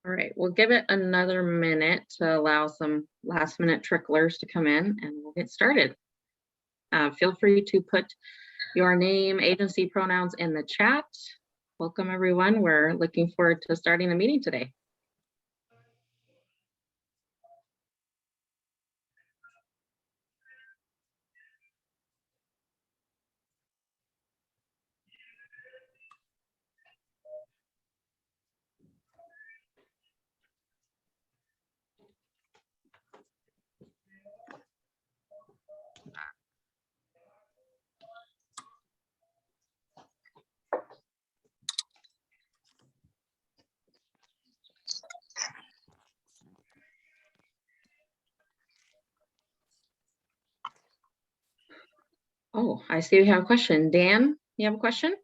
All right, we'll give it another minute to allow some last minute tricklers to come in and we'll get started. Feel free to put your name, agency pronouns in the chat. Welcome everyone. We're looking forward to starting the meeting today. Oh, I see we have a question. Dan, you have a question?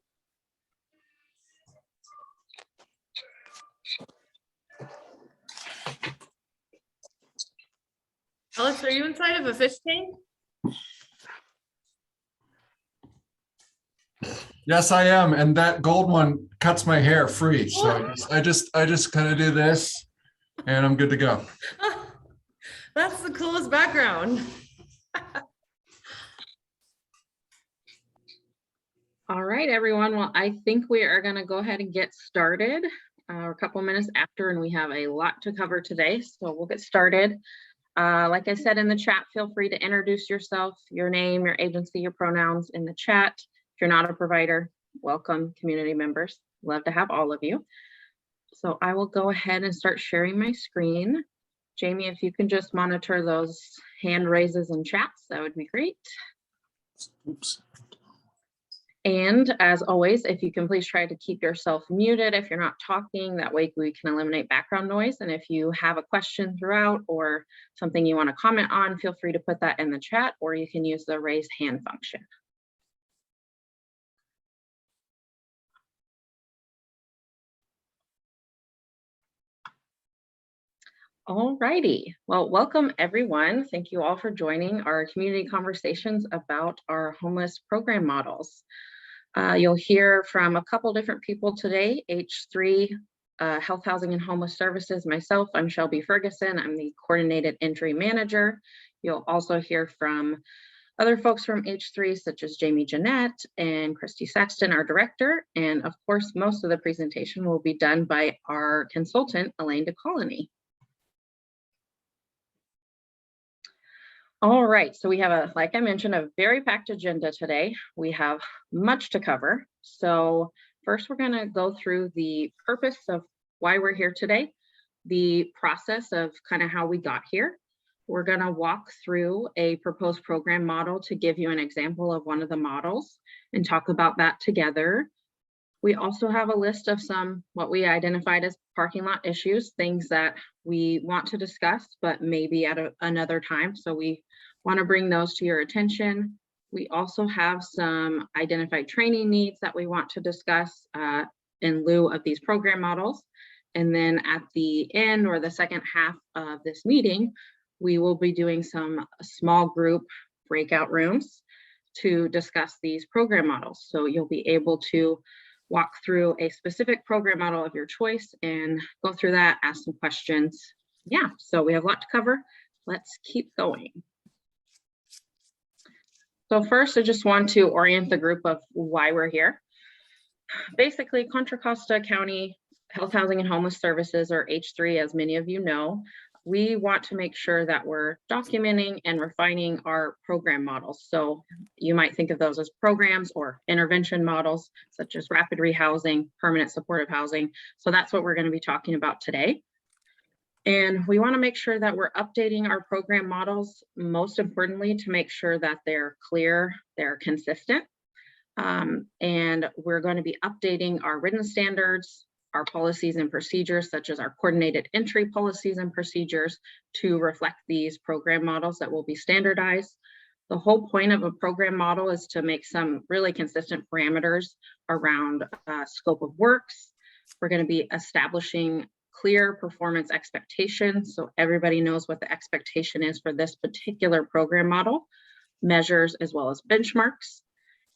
Alex, are you inside of a fish tank? Yes, I am, and that gold one cuts my hair free. So I just kind of do this, and I'm good to go. That's the coolest background. All right, everyone. Well, I think we are going to go ahead and get started. We're a couple minutes after, and we have a lot to cover today, so we'll get started. Like I said in the chat, feel free to introduce yourself, your name, your agency, your pronouns in the chat. If you're not a provider, welcome community members. Love to have all of you. So I will go ahead and start sharing my screen. Jamie, if you can just monitor those hand raises and chats, that would be great. Oops. And as always, if you can please try to keep yourself muted if you're not talking, that way we can eliminate background noise. And if you have a question throughout or something you want to comment on, feel free to put that in the chat, or you can use the raise hand function. All righty. Well, welcome everyone. Thank you all for joining our community conversations about our homeless program models. You'll hear from a couple different people today. H3 Health, Housing, and Homeless Services. Myself, I'm Shelby Ferguson. I'm the Coordinated Entry Manager. You'll also hear from other folks from H3, such as Jamie Jeanette and Christy Saxton, our director. And of course, most of the presentation will be done by our consultant, Elaine DeColony. All right, so we have like I mentioned, a very packed agenda today. We have much to cover. So first, we're going to go through the purpose of why we're here today, the process of kind of how we got here. We're going to walk through a proposed program model to give you an example of one of the models and talk about that together. We also have a list of some what we identified as parking lot issues, things that we want to discuss, but maybe at another time. So we want to bring those to your attention. We also have some identified training needs that we want to discuss in lieu of these program models. And then at the end or the second half of this meeting, we will be doing some small group breakout rooms to discuss these program models. So you'll be able to walk through a specific program model of your choice and go through that, ask some questions. Yeah, so we have a lot to cover. Let's keep going. So first, I just want to orient the group of why we're here. Basically, Contra Costa County Health, Housing, and Homeless Services, or H3, as many of you know, we want to make sure that we're documenting and refining our program models. So you might think of those as programs or intervention models, such as rapid rehousing, permanent supportive housing. So that's what we're going to be talking about today. And we want to make sure that we're updating our program models, most importantly, to make sure that they're clear, they're consistent. And we're going to be updating our written standards, our policies and procedures, such as our coordinated entry policies and procedures, to reflect these program models that will be standardized. The whole point of a program model is to make some really consistent parameters around scope of works. We're going to be establishing clear performance expectations, so everybody knows what the expectation is for this particular program model, measures as well as benchmarks.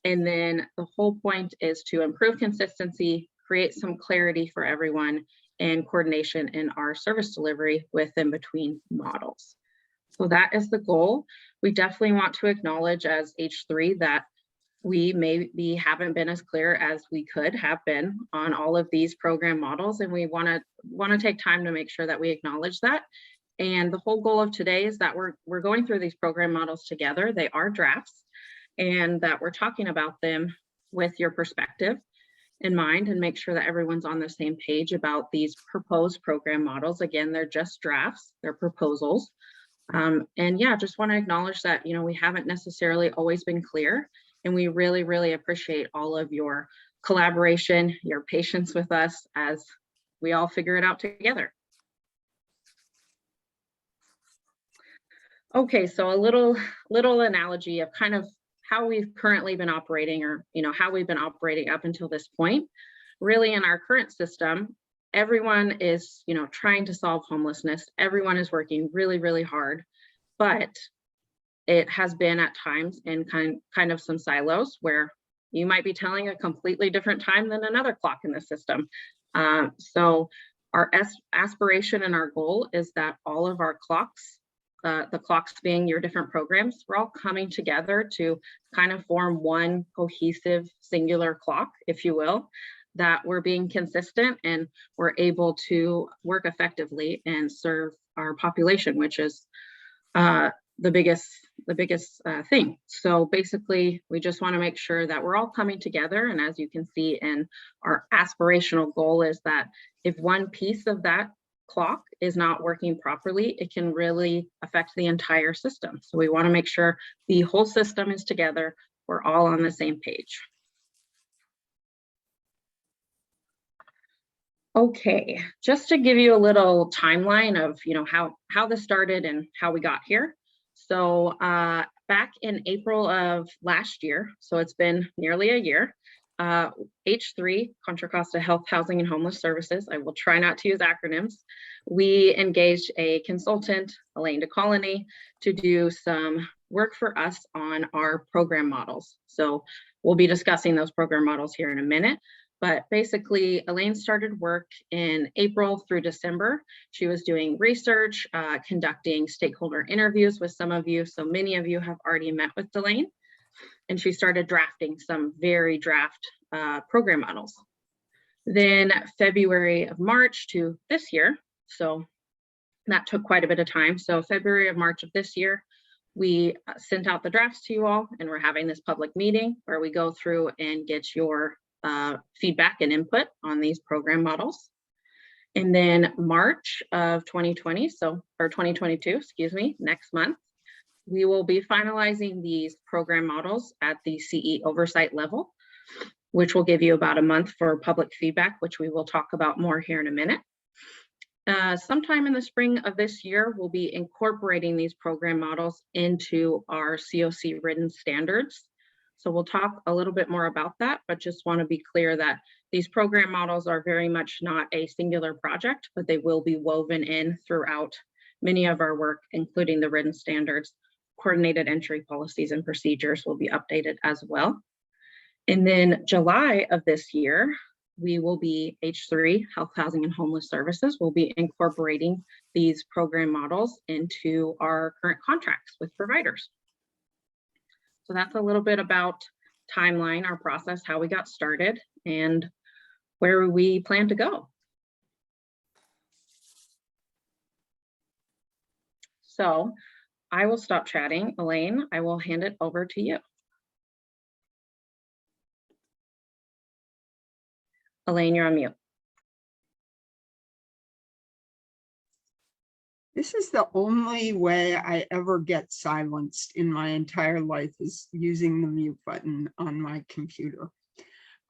And then the whole point is to improve consistency, create some clarity for everyone, and coordination in our service delivery with and between models. So that is the goal. We definitely want to acknowledge as H3 that we maybe haven't been as clear as we could have been on all of these program models, and we want to take time to make sure that we acknowledge that. And the whole goal of today is that we're going through these program models together. They are drafts, and that we're talking about them with your perspective in mind, and make sure that everyone's on the same page about these proposed program models. Again, they're just drafts, they're proposals. And yeah, just want to acknowledge that, you know, we haven't necessarily always been clear, and we really, really appreciate all of your collaboration, your patience with us as we all figure it out together. Okay, so a little analogy of kind of how we've currently been operating, or, you know, how we've been operating up until this point. Really, in our current system, everyone is, you know, trying to solve homelessness. Everyone is working really, really hard, but it has been at times in kind of some silos where you might be telling a completely different time than another clock in the system. So our aspiration and our goal is that all of our clocks, the clocks being your different programs, we're all coming together to kind of form one cohesive singular clock, if you will, that we're being consistent and we're able to work effectively and serve our population, which is the biggest thing. So basically, we just want to make sure that we're all coming together. And as you can see, in our aspirational goal is that if one piece of that clock is not working properly, it can really affect the entire system. So we want to make sure the whole system is together. We're all on the same page. Okay, just to give you a little timeline of, you know, how this started and how we got here. So back in April of last year, so it's been nearly a year, H3, Contra Costa Health, Housing and Homeless Services, I will try not to use acronyms, we engaged a consultant, Elaine DeColony, to do some work for us on our program models. So we'll be discussing those program models here in a minute. But basically, Elaine started work in April through December. She was doing research, conducting stakeholder interviews with some of you. So many of you have already met with Elaine. And she started drafting some very draft program models. Then February of March to this year, so that took quite a bit of time. So February of March of this year, we sent out the drafts to you all, and we're having this public meeting where we go through and get your feedback and input on these program models. And then March of 2020, or 2022, excuse me, next month, we will be finalizing these program models at the CE oversight level, which will give you about a month for public feedback, which we will talk about more here in a minute. Sometime in the spring of this year, we'll be incorporating these program models into our COC written standards. So we'll talk a little bit more about that, but just want to be clear that these program models are very much not a singular project, but they will be woven in throughout many of our work, including the written standards. Coordinated entry policies and procedures will be updated as well. And then July of this year, we will be H3, Health, Housing, and Homeless Services, will be incorporating these program models into our current contracts with providers. So that's a little bit about timeline, our process, how we got started, and where we plan to go. So I will stop chatting. Elaine, I will hand it over to you. Elaine, you're on mute. This is the only way I ever get silenced in my entire life, is using the mute button on my computer.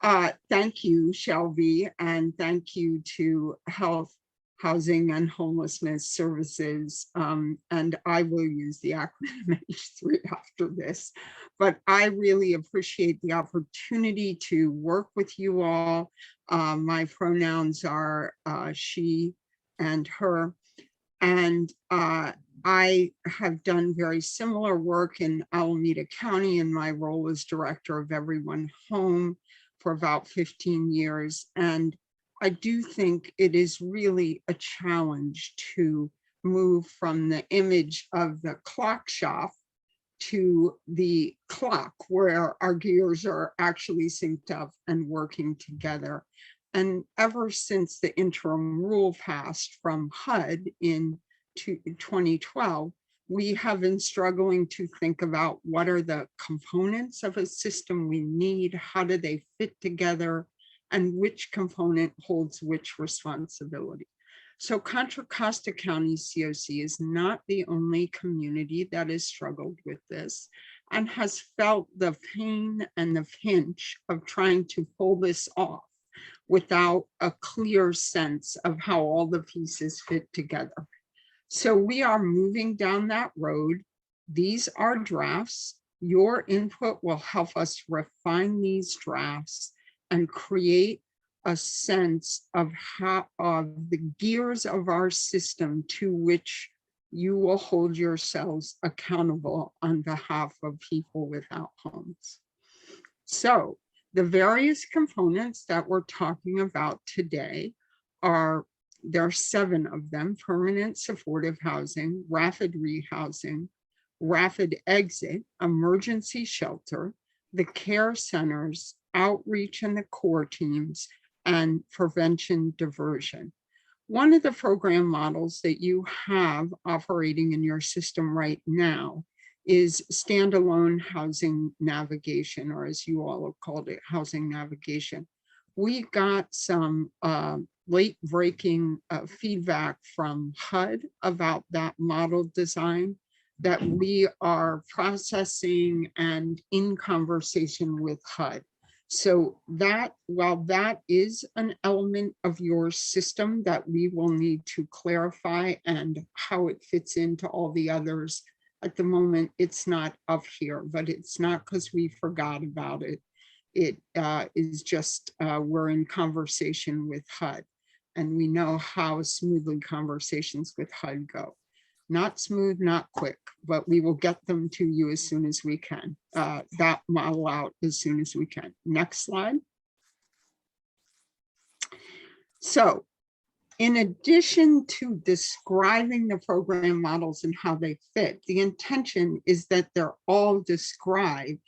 Thank you, Shelby, and thank you to Health, Housing, and Homelessness Services. And I will use the acronym H3 after this, but I really appreciate the opportunity to work with you all. My pronouns are she and her. And I have done very similar work in Alameda County in my role as director of Everyone Home for about 15 years. And I do think it is really a challenge to move from the image of the clock shop to the clock where our gears are actually synced up and working together. And ever since the interim rule passed from HUD in 2012, we have been struggling to think about what are the components of a system we need, how do they fit together, and which component holds which responsibility. So Contra Costa County COC is not the only community that has struggled with this and has felt the pain and the pinch of trying to pull this off without a clear sense of how all the pieces fit together. So we are moving down that road. These are drafts. Your input will help us refine these drafts and create a sense of how of the gears of our system to which you will hold yourselves accountable on behalf of people without homes. So the various components that we're talking about today are, there are 7 of them: permanent supportive housing, rapid rehousing, rapid exit, emergency shelter, the care centers, outreach and the core teams, and prevention diversion. One of the program models that you have operating in your system right now is standalone housing navigation, or as you all have called it, housing navigation. We got some late breaking feedback from HUD about that model design that we are processing and in conversation with HUD. So that, while that is an element of your system that we will need to clarify and how it fits into all the others, at the moment, it's not up here, but it's not because we forgot about it. It is just, we're in conversation with HUD, and we know how smoothly conversations with HUD go. Not smooth, not quick, but we will get them to you as soon as we can. That model out as soon as we can. Next slide. So in addition to describing the program models and how they fit, the intention is that they're all described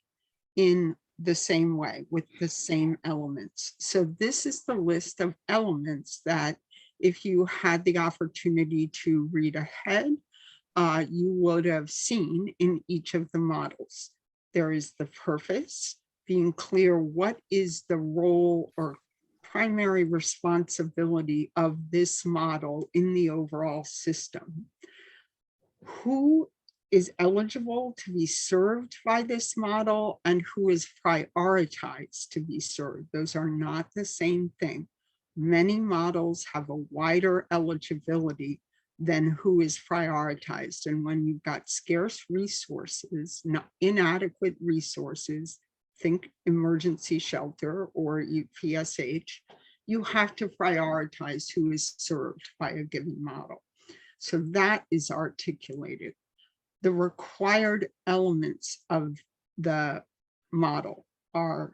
in the same way with the same elements. So this is the list of elements that if you had the opportunity to read ahead, you would have seen in each of the models. There is the purpose, being clear what is the role or primary responsibility of this model in the overall system. Who is eligible to be served by this model and who is prioritized to be served. Those are not the same thing. Many models have a wider eligibility than who is prioritized. And when you've got scarce resources, not inadequate resources, think emergency shelter or PSH, you have to prioritize who is served by a given model. So that is articulated. The required elements of the model are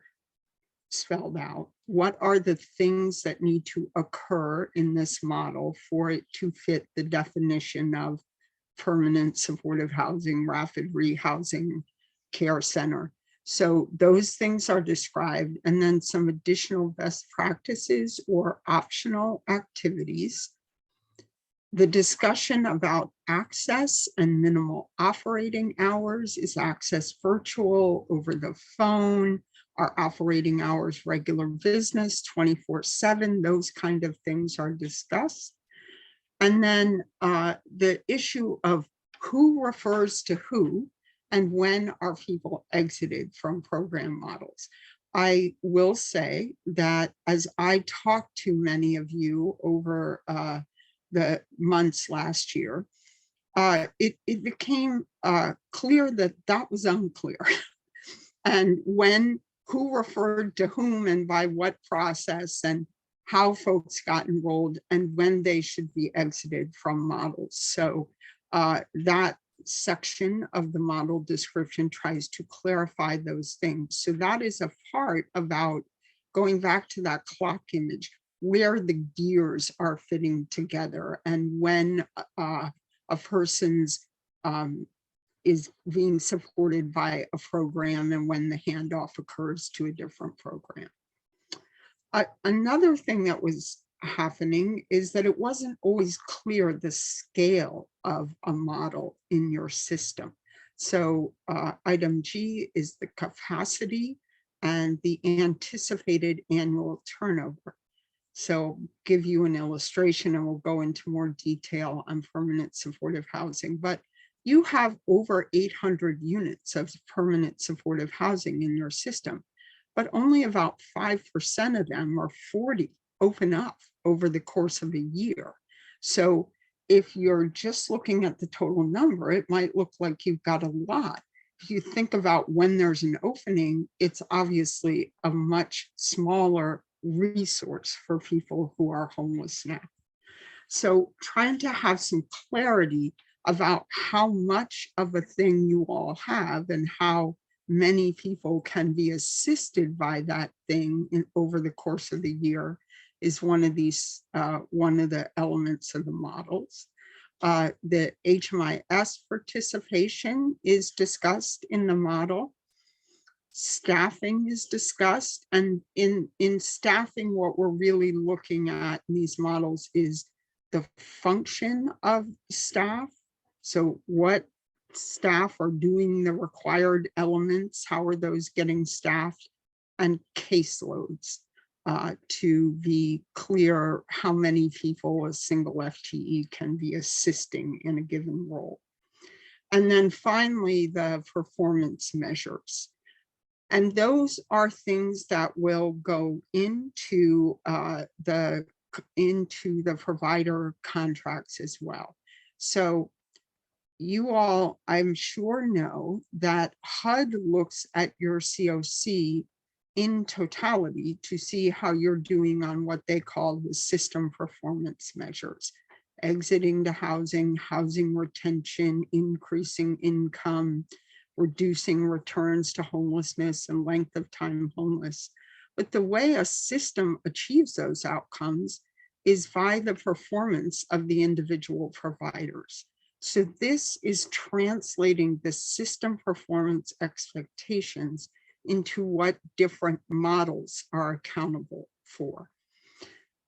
spelled out. What are the things that need to occur in this model for it to fit the definition of permanent supportive housing, rapid rehousing, care center? So those things are described, and then some additional best practices or optional activities. The discussion about access and minimal operating hours. Is access virtual, over the phone? Are operating hours regular business, 24/7? Those kind of things are discussed. And then the issue of who refers to who and when are people exited from program models. I will say that as I talked to many of you over the months last year, it became clear that that was unclear. And when, who referred to whom and by what process, and how folks got enrolled and when they should be exited from models. So that section of the model description tries to clarify those things. So that is a part about going back to that clock image. where the gears are fitting together and when a person's is being supported by a program and when the handoff occurs to a different program. Another thing that was happening is that it wasn't always clear the scale of a model in your system. So item G is the capacity and the anticipated annual turnover. So give you an illustration and we'll go into more detail on permanent supportive housing, but you have over 800 units of permanent supportive housing in your system, but only about 5% of them, or 40, open up over the course of a year. So if you're just looking at the total number, it might look like you've got a lot. If you think about when there's an opening, it's obviously a much smaller resource for people who are homeless now. So trying to have some clarity about how much of a thing you all have and how many people can be assisted by that thing over the course of the year is one of the elements of the models. The HMIS participation is discussed in the model. Staffing is discussed, and in staffing, what we're really looking at in these models is the function of staff. So what staff are doing the required elements, how are those getting staffed, and caseloads to be clear how many people a single FTE can be assisting in a given role. And then finally, the performance measures. And those are things that will go into the provider contracts as well. So you all, I'm sure, know that HUD looks at your COC in totality to see how you're doing on what they call the system performance measures: exiting to housing, housing retention, increasing income, reducing returns to homelessness, and length of time homeless. But the way a system achieves those outcomes is by the performance of the individual providers. So this is translating the system performance expectations into what different models are accountable for.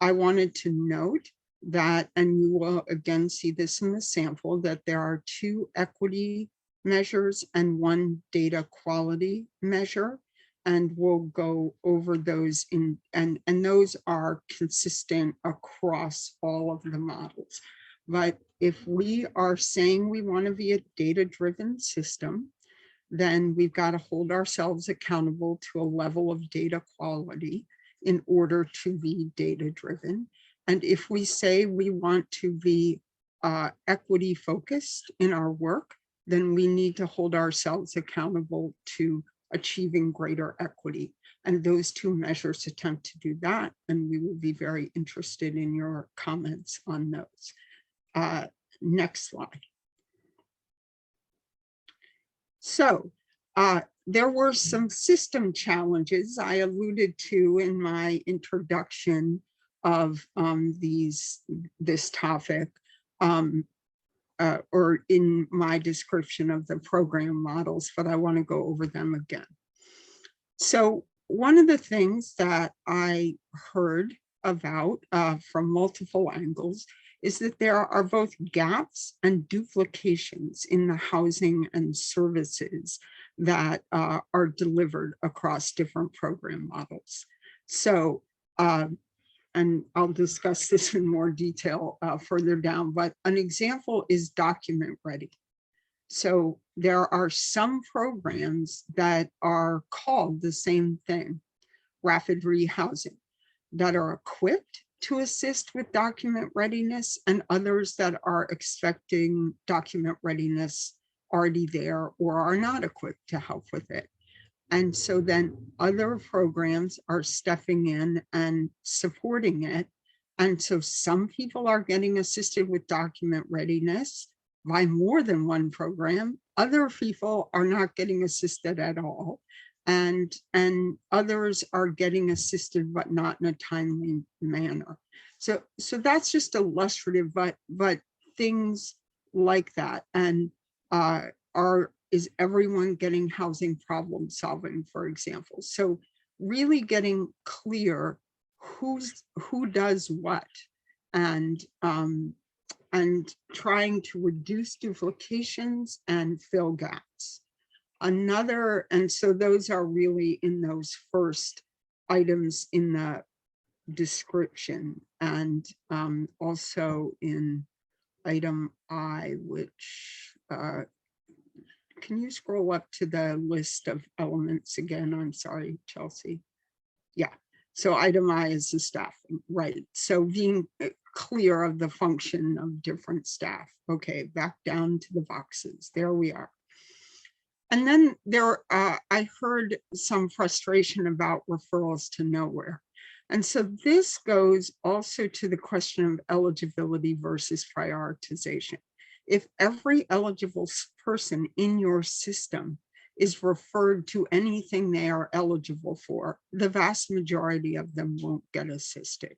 I wanted to note that, and you will again see this in the sample, that there are 2 equity measures and 1 data quality measure, and we'll go over those and those are consistent across all of the models. But if we are saying we want to be a data-driven system, then we've got to hold ourselves accountable to a level of data quality in order to be data-driven. And if we say we want to be equity focused in our work, then we need to hold ourselves accountable to achieving greater equity. And those 2 measures attempt to do that. And we will be very interested in your comments on those. Next slide. So there were some system challenges I alluded to in my introduction of this topic, or in my description of the program models, but I want to go over them again. So one of the things that I heard about from multiple angles is that there are both gaps and duplications in the housing and services that are delivered across different program models. So, and I'll discuss this in more detail further down, but an example is document ready. So there are some programs that are called the same thing, rapid rehousing, that are equipped to assist with document readiness, and others that are expecting document readiness already there or are not equipped to help with it. And so then other programs are stepping in and supporting it. And so some people are getting assisted with document readiness by more than one program. Other people are not getting assisted at all. and others are getting assisted, but not in a timely manner. So that's just illustrative, but things like that. And is everyone getting housing problem solving, for example? So really getting clear who does what, and trying to reduce duplications and fill gaps. And so those are really in those first items in the description, and also in item I, which can you scroll up to the list of elements again? I'm sorry, Chelsea. Yeah, so item I is the staffing, right? So being clear of the function of different staff. Okay, back down to the boxes. There we are. And then I heard some frustration about referrals to nowhere. And so this goes also to the question of eligibility versus prioritization. If every eligible person in your system is referred to anything they are eligible for, the vast majority of them won't get assisted.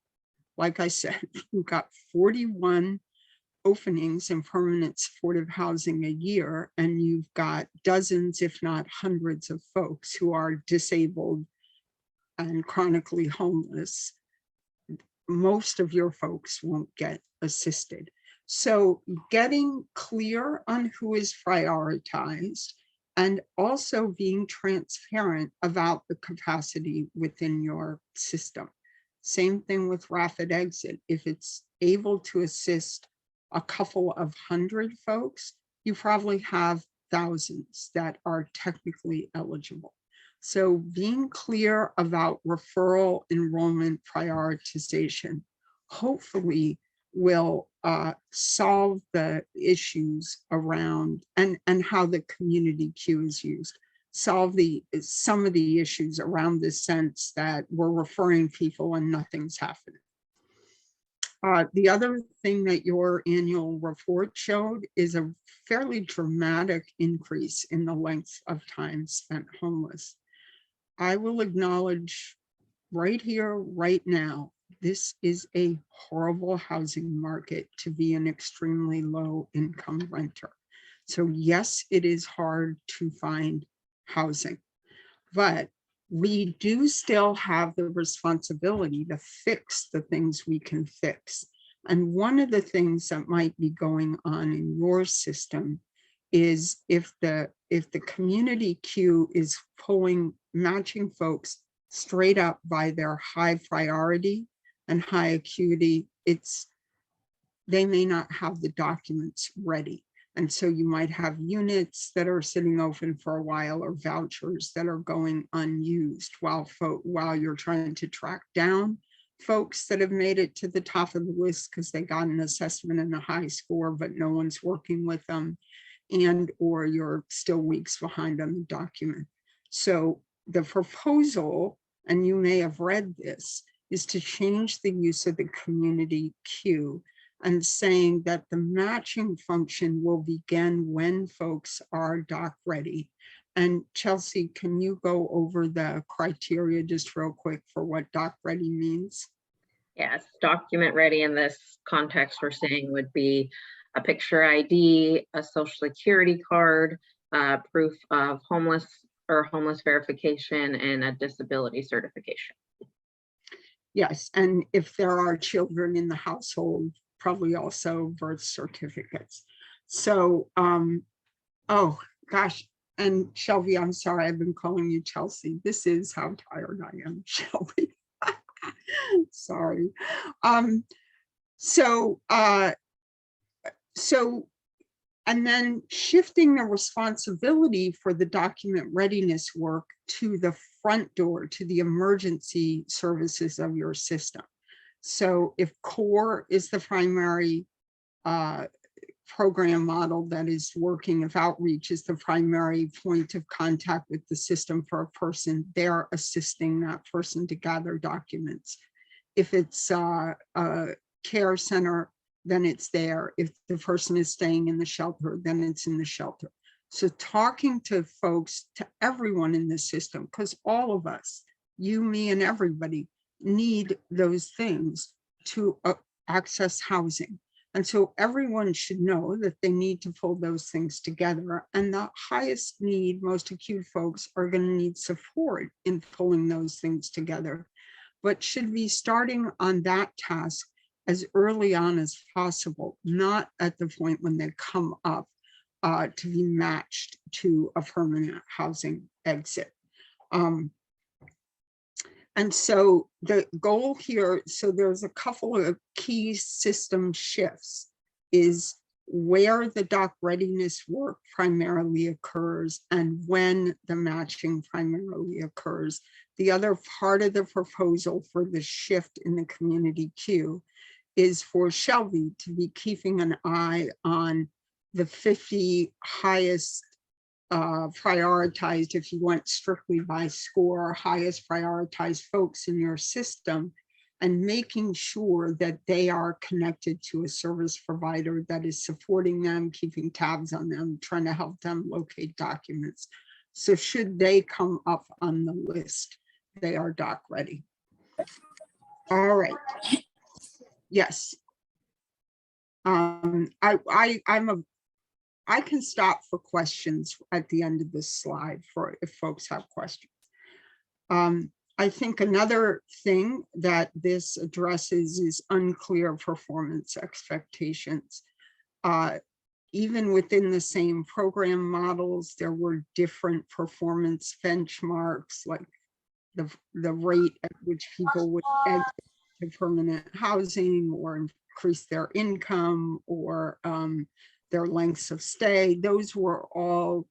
Like I said, we've got 41 openings in permanent supportive housing a year, and you've got dozens, if not hundreds of folks who are disabled and chronically homeless. Most of your folks won't get assisted. So getting clear on who is prioritized, and also being transparent about the capacity within your system. Same thing with rapid exit. If it's able to assist a couple of hundred folks, you probably have thousands that are technically eligible. So being clear about referral enrollment prioritization hopefully will solve the issues around and how the community queue is used, solve some of the issues around the sense that we're referring people and nothing's happening. The other thing that your annual report showed is a fairly dramatic increase in the length of time spent homeless. I will acknowledge right here, right now, this is a horrible housing market to be an extremely low income renter. So yes, it is hard to find housing, but we do still have the responsibility to fix the things we can fix. And one of the things that might be going on in your system is if the community queue is matching folks straight up by their high priority and high acuity, they may not have the documents ready. And so you might have units that are sitting open for a while, or vouchers that are going unused while you're trying to track down folks that have made it to the top of the list because they got an assessment and a high score, but no one's working with them, and or you're still weeks behind on the document. So the proposal, and you may have read this, is to change the use of the community queue and saying that the matching function will begin when folks are doc ready. And Chelsea, can you go over the criteria just real quick for what doc ready means? Yes, document ready in this context we're saying would be a picture ID, a social security card, proof of homeless verification, and a disability certification. Yes, and if there are children in the household, probably also birth certificates. So, oh gosh, and Shelby, I'm sorry, I've been calling you Chelsea. This is how tired I am, Shelby. Sorry. And then shifting the responsibility for the document readiness work to the front door, to the emergency services of your system. So if CORE is the primary program model that is working, if outreach is the primary point of contact with the system for a person, they're assisting that person to gather documents. If it's a care center, then it's there. If the person is staying in the shelter, then it's in the shelter. So talking to folks, to everyone in the system, because all of us, you, me, and everybody need those things to access housing. And so everyone should know that they need to pull those things together. And the highest need, most acute folks are going to need support in pulling those things together, but should be starting on that task as early on as possible, not at the point when they come up to be matched to a permanent housing exit. And so the goal here, so there's a couple of key system shifts, is where the doc readiness work primarily occurs and when the matching primarily occurs. The other part of the proposal for the shift in the community queue is for Shelby to be keeping an eye on the 50 highest prioritized, if you went strictly by score, highest prioritized folks in your system, and making sure that they are connected to a service provider that is supporting them, keeping tabs on them, trying to help them locate documents. So should they come up on the list, they are doc ready. All right. Yes. I can stop for questions at the end of this slide for if folks have questions. I think another thing that this addresses is unclear performance expectations. Even within the same program models, there were different performance benchmarks, like the rate at which people would exit to permanent housing or increase their income or their lengths of stay. Those were all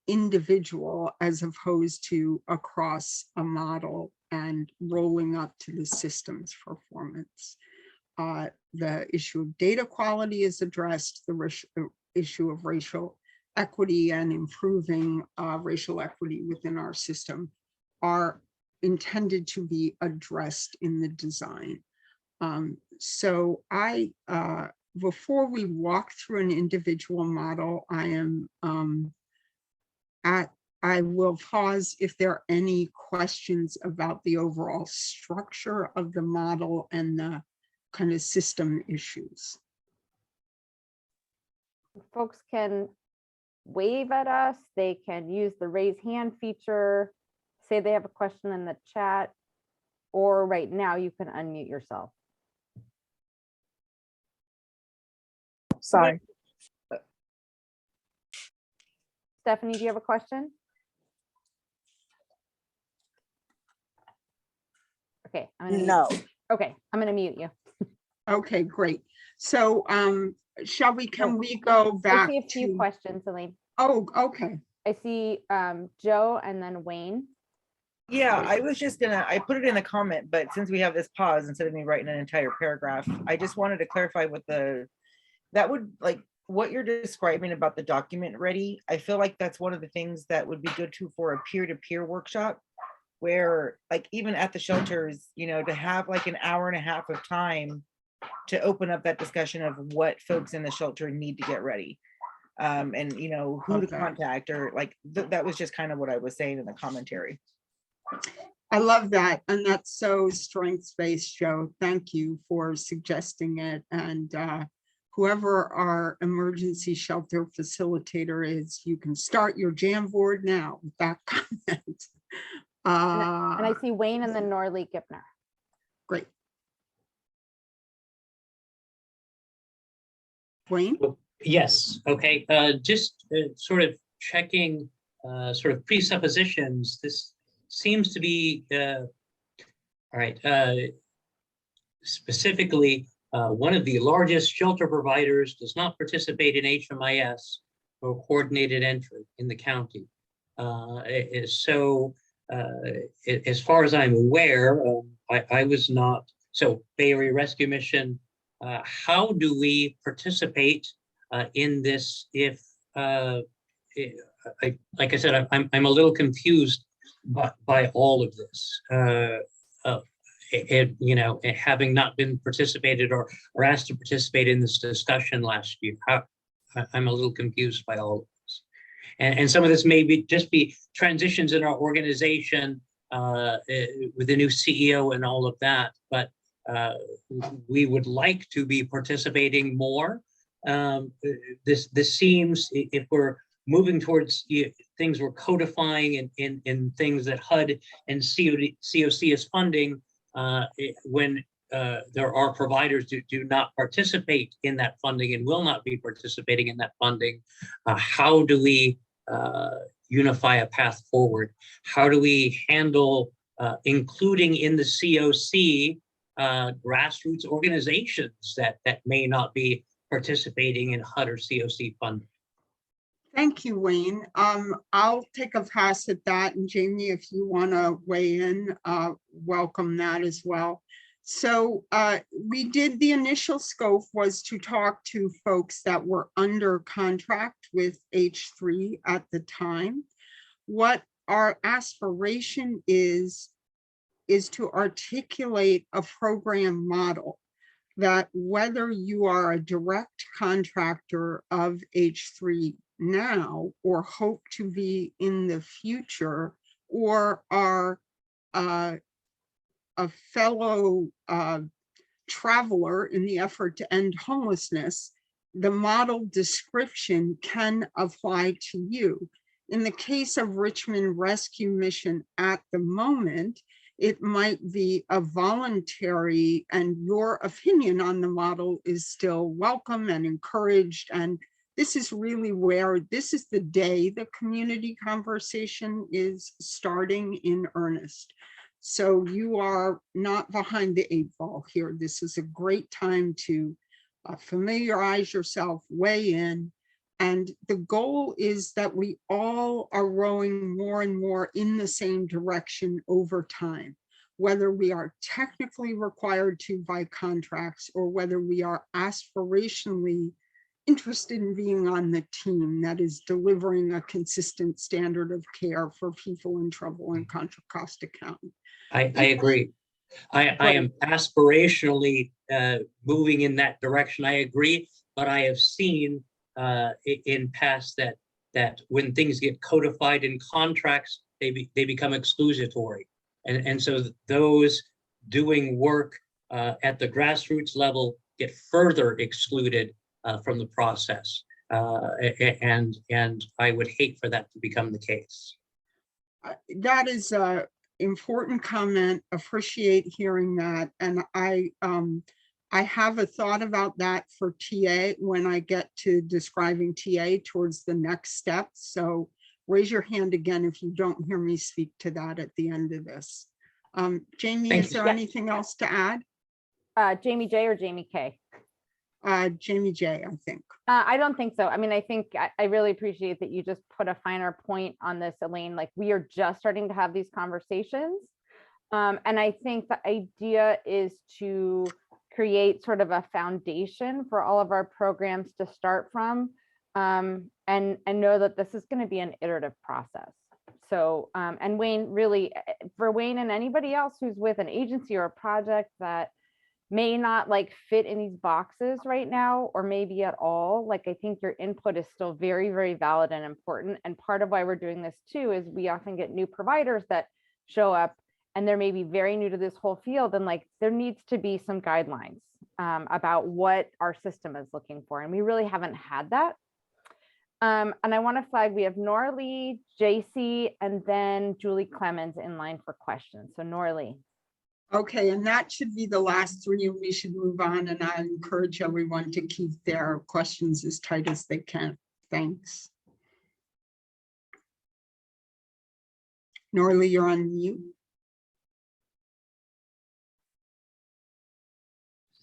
individual as opposed to across a model and rolling up to the system's performance. The issue of data quality is addressed, the issue of racial equity and improving racial equity within our system are intended to be addressed in the design. So before we walk through an individual model, I will pause if there are any questions about the overall structure of the model and the kind of system issues. Folks can wave at us. They can use the raise hand feature, say they have a question in the chat, or right now you can unmute yourself. Sorry. Stephanie, do you have a question? Okay, Okay, I'm gonna mute you. Okay, great. So shall we, can we go I back see a few to, questions, Elaine. oh, okay. I see Joe and then Wayne. Yeah, I was just gonna, I put it in the comment, but since we have this pause, instead of me writing an entire paragraph, I just wanted to clarify what that would, like, what you're describing about the document ready. I feel like that's one of the things that would be good for a peer-to-peer workshop, where like even at the shelters, you know, to have like an hour and a half of time to open up that discussion of what folks in the shelter need to get ready. And you know, who to contact, or like that was just kind of what I was saying in the commentary. I love that. And that's so strengths-based, Joe. Thank you for suggesting it. And whoever our emergency shelter facilitator is, you can start your Jamboard now with that comment. And I see Wayne and then Norley Gipner. Great. Wayne? Yes, okay, just sort of checking sort of presuppositions. This seems to be, all right, specifically, one of the largest shelter providers does not participate in HMIS or coordinated entry in the county. So as far as I'm aware, I was not, so Bay Area Rescue Mission, how do we participate in this if, like I said, I'm a little confused by all of this. You know, having not been participated or asked to participate in this discussion last year, I'm a little confused by all of this. And some of this may be just be transitions in our organization with the new CEO and all of that, but we would like to be participating more. This seems, if we're moving towards things we're codifying in things that HUD and COC is funding, when there are providers who do not participate in that funding and will not be participating in that funding, how do we unify a path forward? How do we handle including in the COC grassroots organizations that may not be participating in HUD or COC funding? Thank you, Wayne. I'll take a pass at that. And Jamie, if you want to weigh in, welcome that as well. So we did, the initial scope was to talk to folks that were under contract with H3 at the time. What our aspiration is to articulate a program model that whether you are a direct contractor of H3 now or hope to be in the future, or are a fellow traveler in the effort to end homelessness, the model description can apply to you. In the case of Richmond Rescue Mission at the moment, it might be a voluntary, and your opinion on the model is still welcome and encouraged. And this is really where, this is the day the community conversation is starting in earnest. So you are not behind the 8 ball here. This is a great time to familiarize yourself, weigh in. And the goal is that we all are rowing more and more in the same direction over time, whether we are technically required to by contracts or whether we are aspirationally interested in being on the team that is delivering a consistent standard of care for people in trouble in Contra Costa County. I agree. I am aspirationally moving in that direction. I agree, but I have seen in past that when things get codified in contracts, they become exclusatory, and so those doing work at the grassroots level get further excluded from the process, and I would hate for that to become the case. That is an important comment. Appreciate hearing that, and I have a thought about that for TA when I get to describing TA towards the next step. So raise your hand again if you don't hear me speak to that at the end of this. Jamie, Thank is you. there anything else to add? Jamie J or Jamie K? Jamie J, I think. I don't think so. I mean, I think I really appreciate that you just put a finer point on this, Elaine. Like, we are just starting to have these conversations. And I think the idea is to create sort of a foundation for all of our programs to start from, and know that this is going to be an iterative process. So, and Wayne, really, for Wayne and anybody else who's with an agency or a project that may not like fit in these boxes right now, or maybe at all, like, I think your input is still very, very valid and important. And part of why we're doing this too is we often get new providers that show up and they're maybe very new to this whole field, and like there needs to be some guidelines about what our system is looking for, and we really haven't had that. And I want to flag, we have Norley, JC, and then Julie Clemens in line for questions. So Norley. Okay, and that should be the last 3, and we should move on. And I encourage everyone to keep their questions as tight as they can. Thanks. Norley, you're on mute.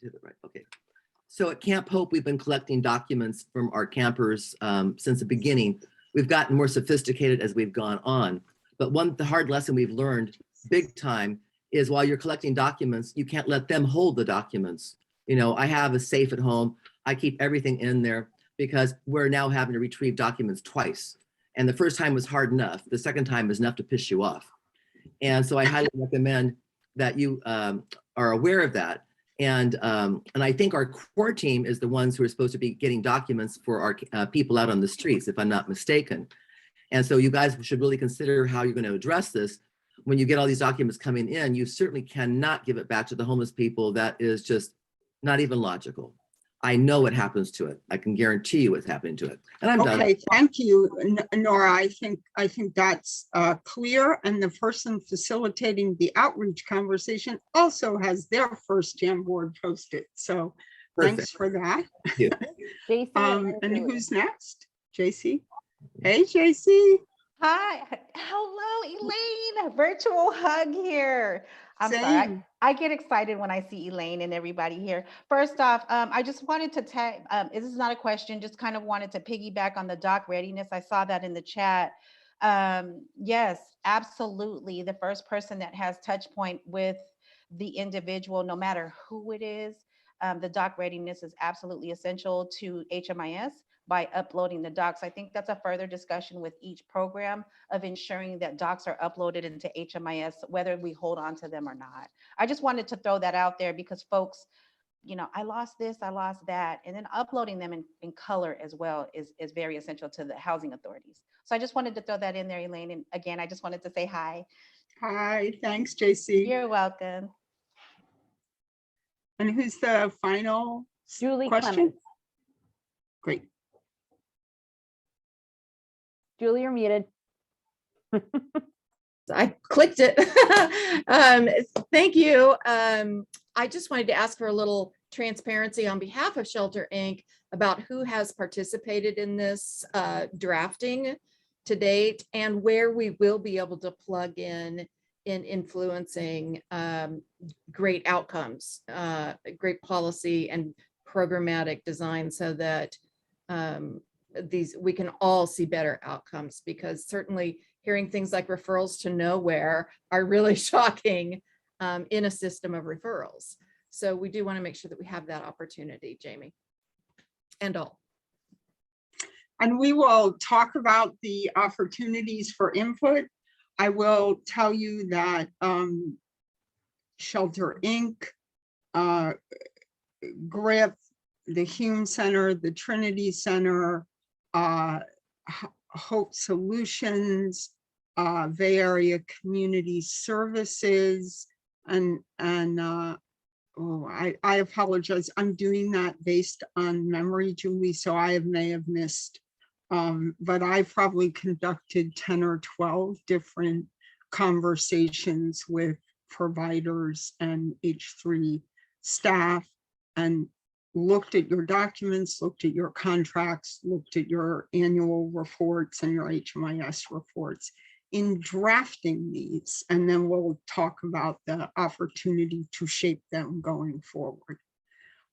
Right. Okay. So at Camp Hope, we've been collecting documents from our campers since the beginning. We've gotten more sophisticated as we've gone on. But the hard lesson we've learned big time is while you're collecting documents, you can't let them hold the documents. You know, I have a safe at home. I keep everything in there because we're now having to retrieve documents twice. And the first time was hard enough. The second time is enough to piss you off. And so I highly recommend that you are aware of that. And I think our core team is the ones who are supposed to be getting documents for our people out on the streets, if I'm not mistaken. And so you guys should really consider how you're going to address this. When you get all these documents coming in, you certainly cannot give it back to the homeless people. That is just not even logical. I know what happens to it. I can guarantee you what's happening to it. And I'm done. Okay, thank you, Nora. I think that's clear. And the person facilitating the outreach conversation also has their first Jamboard posted. So thanks Perfect. for that. you. JC And Julie. who's next? JC? Hey, JC. Hi, hello, Elaine. Virtual hug here. I'm sorry. Same. I get excited when I see Elaine and everybody here. First off, I just wanted to tag, this is not a question, just kind of wanted to piggyback on the doc readiness. I saw that in the chat. Yes, absolutely. The first person that has touch point with the individual, no matter who it is, the doc readiness is absolutely essential to HMIS by uploading the docs. I think that's a further discussion with each program of ensuring that docs are uploaded into HMIS, whether we hold on to them or not. I just wanted to throw that out there because folks, you know, I lost this, I lost that, and then uploading them in color as well is very essential to the housing authorities. So I just wanted to throw that in there, Elaine. And again, I just wanted to say hi. Hi, thanks, JC. You're welcome. And who's the final Julie question? Clemens. Great. Julie, you're muted. I clicked it. Thank you. I just wanted to ask for a little transparency on behalf of Shelter Inc. about who has participated in this drafting to date and where we will be able to plug in influencing great outcomes, great policy and programmatic design so that we can all see better outcomes, because certainly hearing things like referrals to nowhere are really shocking in a system of referrals. So we do want to make sure that we have that opportunity, Jamie, and all. And we will talk about the opportunities for input. I will tell you that Shelter Inc., GRIP, the Hume Center, the Trinity Center, Hope Solutions, Bay Area Community Services, and I apologize. I'm doing that based on memory, Julie, so I may have missed, but I probably conducted 10 or 12 different conversations with providers and H3 staff, and looked at your documents, looked at your contracts, looked at your annual reports and your HMIS reports in drafting these. And then we'll talk about the opportunity to shape them going forward.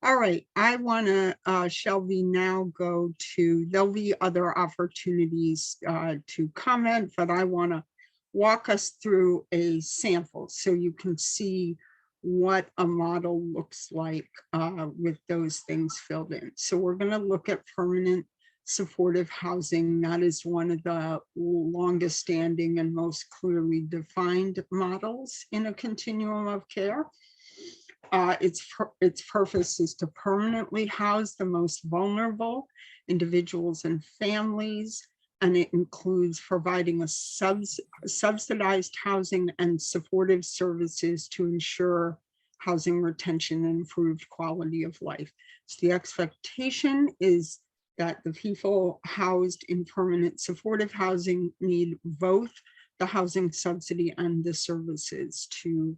All right, I want to, Shelby, now go to, there'll be other opportunities to comment, but I want to walk us through a sample so you can see what a model looks like with those things filled in. So we're going to look at permanent supportive housing. That is one of the longest standing and most clearly defined models in a continuum of care. Its purpose is to permanently house the most vulnerable individuals and families, and it includes providing a subsidized housing and supportive services to ensure housing retention and improved quality of life. So the expectation is that the people housed in permanent supportive housing need both the housing subsidy and the services to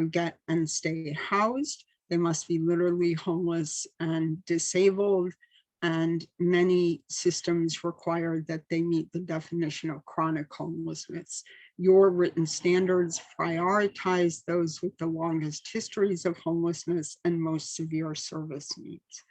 get and stay housed. They must be literally homeless and disabled, and many systems require that they meet the definition of chronic homelessness. Your written standards prioritize those with the longest histories of homelessness and most severe service needs.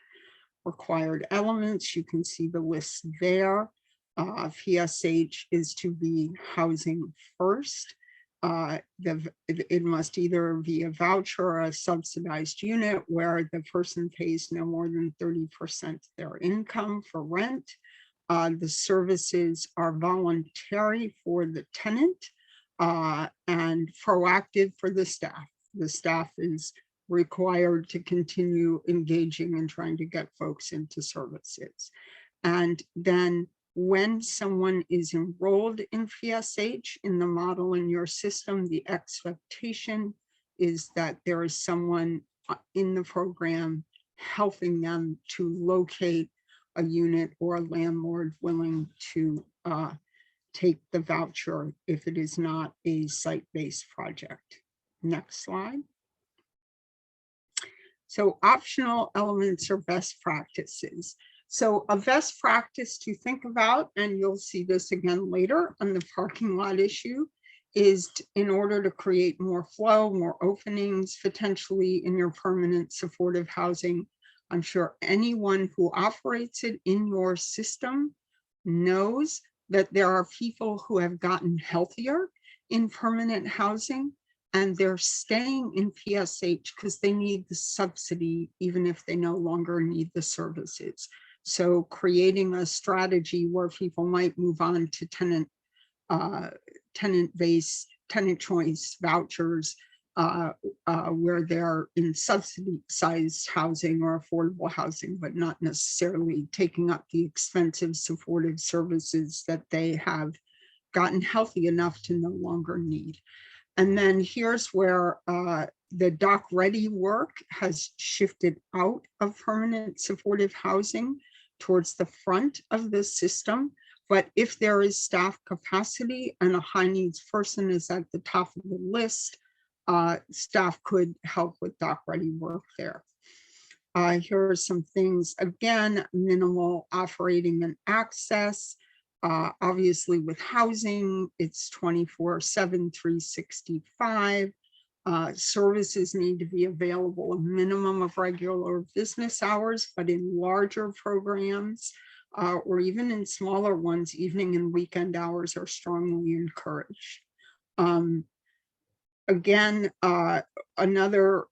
Required elements, you can see the list there. PSH is to be housing first. It must either be a voucher or a subsidized unit where the person pays no more than 30% of their income for rent. The services are voluntary for the tenant and proactive for the staff. The staff is required to continue engaging and trying to get folks into services. And then when someone is enrolled in PSH in the model in your system, the expectation is that there is someone in the program helping them to locate a unit or a landlord willing to take the voucher if it is not a site-based project. Next slide. So optional elements are best practices. So a best practice to think about, and you'll see this again later on the parking lot issue, is in order to create more flow, more openings, potentially in your permanent supportive housing. I'm sure anyone who operates it in your system knows that there are people who have gotten healthier in permanent housing, and they're staying in PSH because they need the subsidy, even if they no longer need the services. So creating a strategy where people might move on to tenant-based, tenant choice vouchers, where they're in subsidized housing or affordable housing, but not necessarily taking up the expensive supportive services that they have gotten healthy enough to no longer need. And then here's where the dock ready work has shifted out of permanent supportive housing towards the front of the system. But if there is staff capacity and a high needs person is at the top of the list, staff could help with dock ready work there. Here are some things, again, minimal operating and access. Obviously with housing, it's 24/7, 365. Services need to be available a minimum of regular business hours, but in larger programs, or even in smaller ones, evening and weekend hours are strongly encouraged. Again, another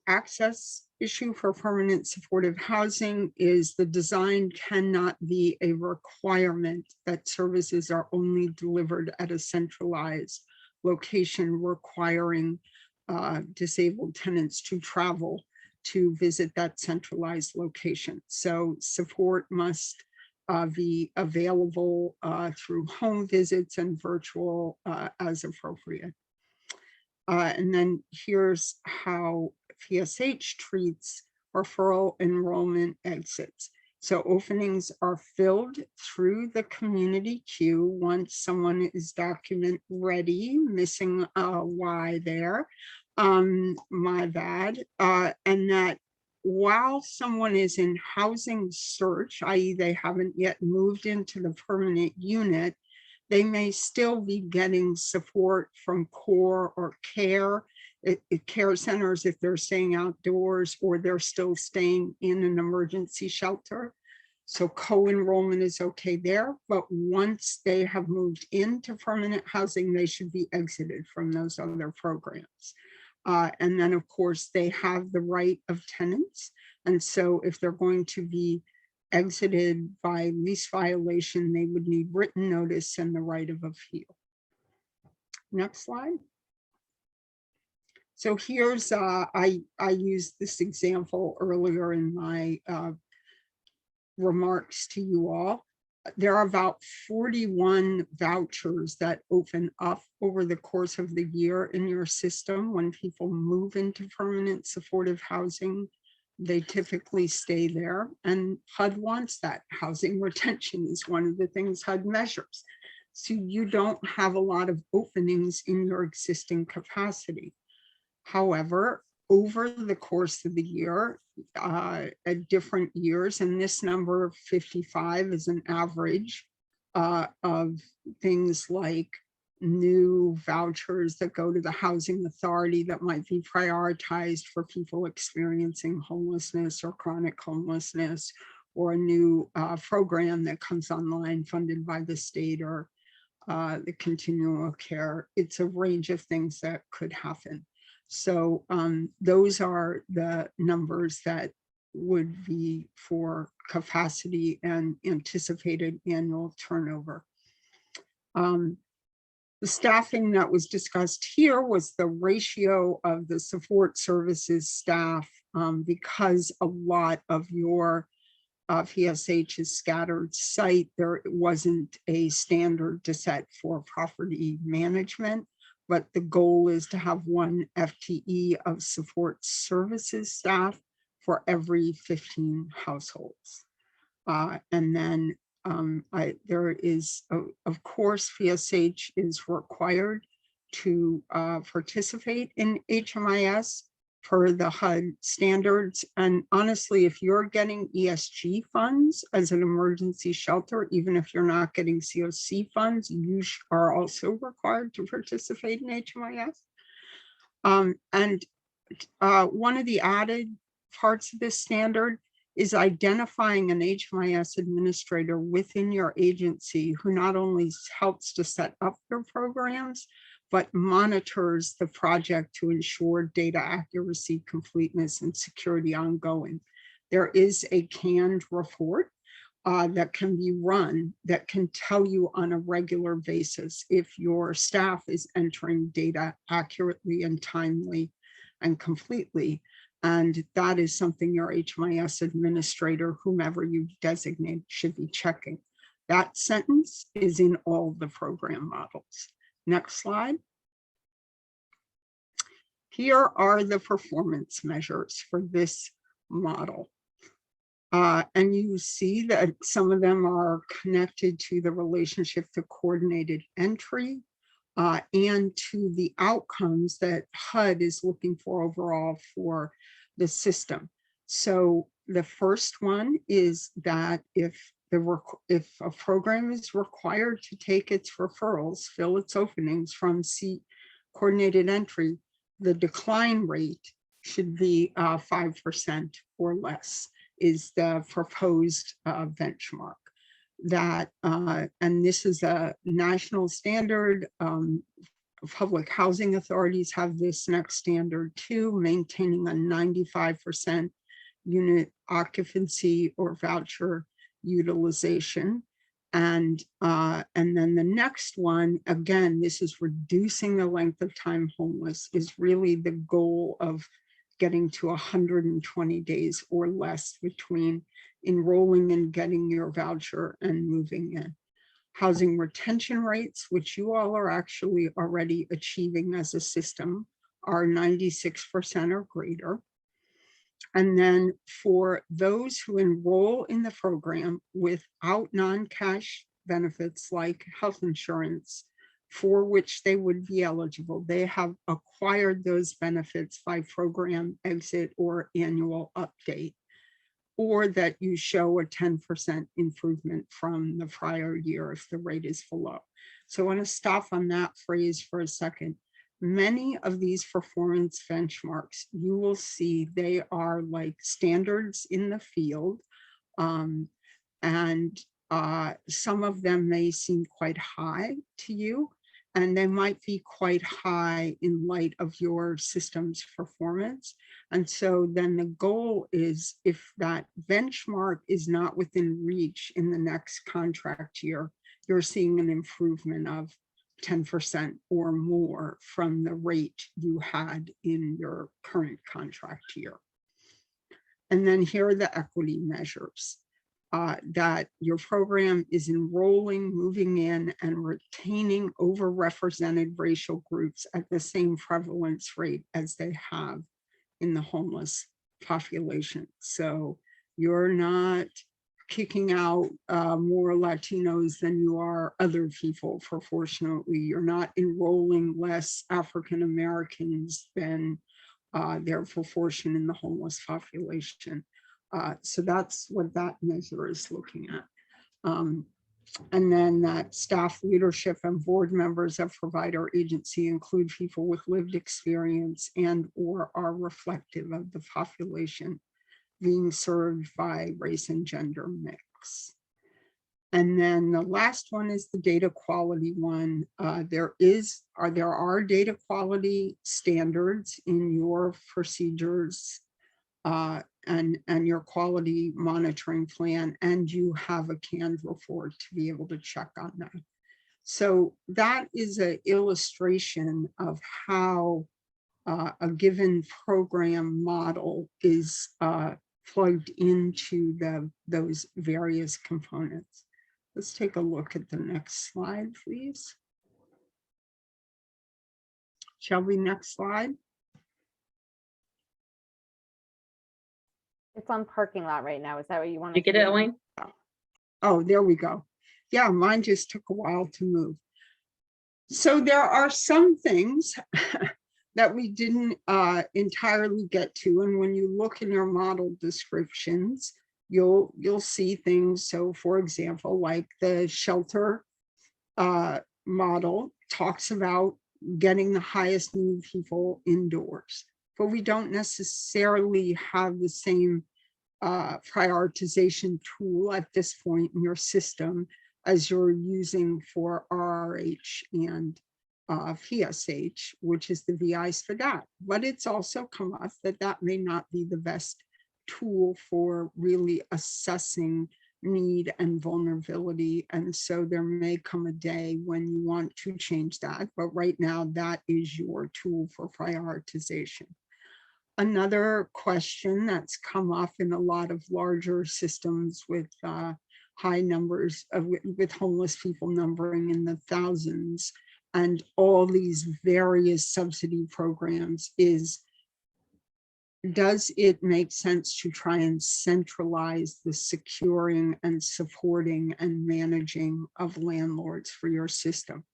access issue for permanent supportive housing is the design cannot be a requirement that services are only delivered at a centralized location, requiring disabled tenants to travel to visit that centralized location. So support must be available through home visits and virtual as appropriate. And then here's how PSH treats referral enrollment exits. So openings are filled through the community queue once someone is document ready, missing a Y there, my bad. And that while someone is in housing search, i.e. they haven't yet moved into the permanent unit, they may still be getting support from CORE or CARE, care centers if they're staying outdoors or they're still staying in an emergency shelter. So co-enrollment is okay there, but once they have moved into permanent housing, they should be exited from those other programs. And then of course they have the right of tenants. And so if they're going to be exited by lease violation, they would need written notice and the right of appeal. Next slide. So here's, I used this example earlier in my remarks to you all. There are about 41 vouchers that open up over the course of the year in your system. When people move into permanent supportive housing, they typically stay there, and HUD wants that. Housing retention is one of the things HUD measures. So you don't have a lot of openings in your existing capacity. However, over the course of the year, at different years, and this number 55 is an average of things like new vouchers that go to the housing authority that might be prioritized for people experiencing homelessness or chronic homelessness, or a new program that comes online funded by the state or the continuum of care. It's a range of things that could happen. So those are the numbers that would be for capacity and anticipated annual turnover. The staffing that was discussed here was the ratio of the support services staff, because a lot of your VSH's scattered site, there wasn't a standard to set for property management, but the goal is to have 1 FTE of support services staff for every 15 households. And then there is, of course, VSH is required to participate in HMIS per the HUD standards. And honestly, if you're getting ESG funds as an emergency shelter, even if you're not getting COC funds, you are also required to participate in HMIS. And one of the added parts of this standard is identifying an HMIS administrator within your agency who not only helps to set up your programs, but monitors the project to ensure data accuracy, completeness, and security ongoing. There is a canned report that can be run that can tell you on a regular basis if your staff is entering data accurately and timely and completely. And that is something your HMIS administrator, whomever you designate, should be checking. That sentence is in all the program models. Next slide. Here are the performance measures for this model. And you see that some of them are connected to the relationship to coordinated entry and to the outcomes that HUD is looking for overall for the system. So the first one is that if a program is required to take its referrals, fill its openings from coordinated entry, the decline rate should be 5% or less is the proposed benchmark. That and this is a national standard. Public housing authorities have this next standard too, maintaining a 95% unit occupancy or voucher utilization. And then the next one, again, this is reducing the length of time homeless, is really the goal of getting to 120 days or less between enrolling and getting your voucher and moving in. Housing retention rates, which you all are actually already achieving as a system, are 96% or greater. And then for those who enroll in the program without non-cash benefits like health insurance, for which they would be eligible, they have acquired those benefits by program exit or annual update, or that you show a 10% improvement from the prior year if the rate is below. So I want to stop on that phrase for a second. Many of these performance benchmarks, you will see they are like standards in the field. And some of them may seem quite high to you, and they might be quite high in light of your system's performance. And so then the goal is, if that benchmark is not within reach in the next contract year, you're seeing an improvement of 10% or more from the rate you had in your current contract year. And then here are the equity measures. That your program is enrolling, moving in, and retaining overrepresented racial groups at the same prevalence rate as they have in the homeless population. So you're not kicking out more Latinos than you are other people proportionately. You're not enrolling less African Americans than their proportion in the homeless population. So that's what that measure is looking at. And then that staff leadership and board members of provider agency include people with lived experience and or are reflective of the population being served by race and gender mix. And then the last one is the data quality one. There are data quality standards in your procedures and your quality monitoring plan, and you have a canned report to be able to check on that. So that is an illustration of how a given program model is plugged into those various components. Let's take a look at the next slide, please. Shall we, next slide? It's on parking lot right now. Is that what you want? You get it, Elaine? Oh, there we go. Yeah, mine just took a while to move. So there are some things that we didn't entirely get to. And when you look in your model descriptions, you'll see things. So for example, like the shelter model talks about getting the highest need people indoors, but we don't necessarily have the same prioritization tool at this point in your system as you're using for RRH and PSH, which is the VIs for that. But it's also come up that that may not be the best tool for really assessing need and vulnerability. And so there may come a day when you want to change that. But right now, that is your tool for prioritization. Another question that's come up in a lot of larger systems with high numbers with homeless people numbering in the thousands and all these various subsidy programs is, does it make sense to try and centralize the securing and supporting and managing of landlords for your system?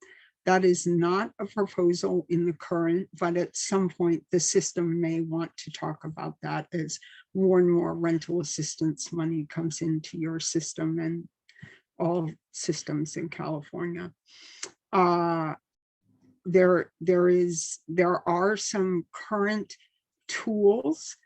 That is not a proposal in the current, but at some point the system may want to talk about that as more and more rental assistance money comes into your system and all systems in California. There are some current tools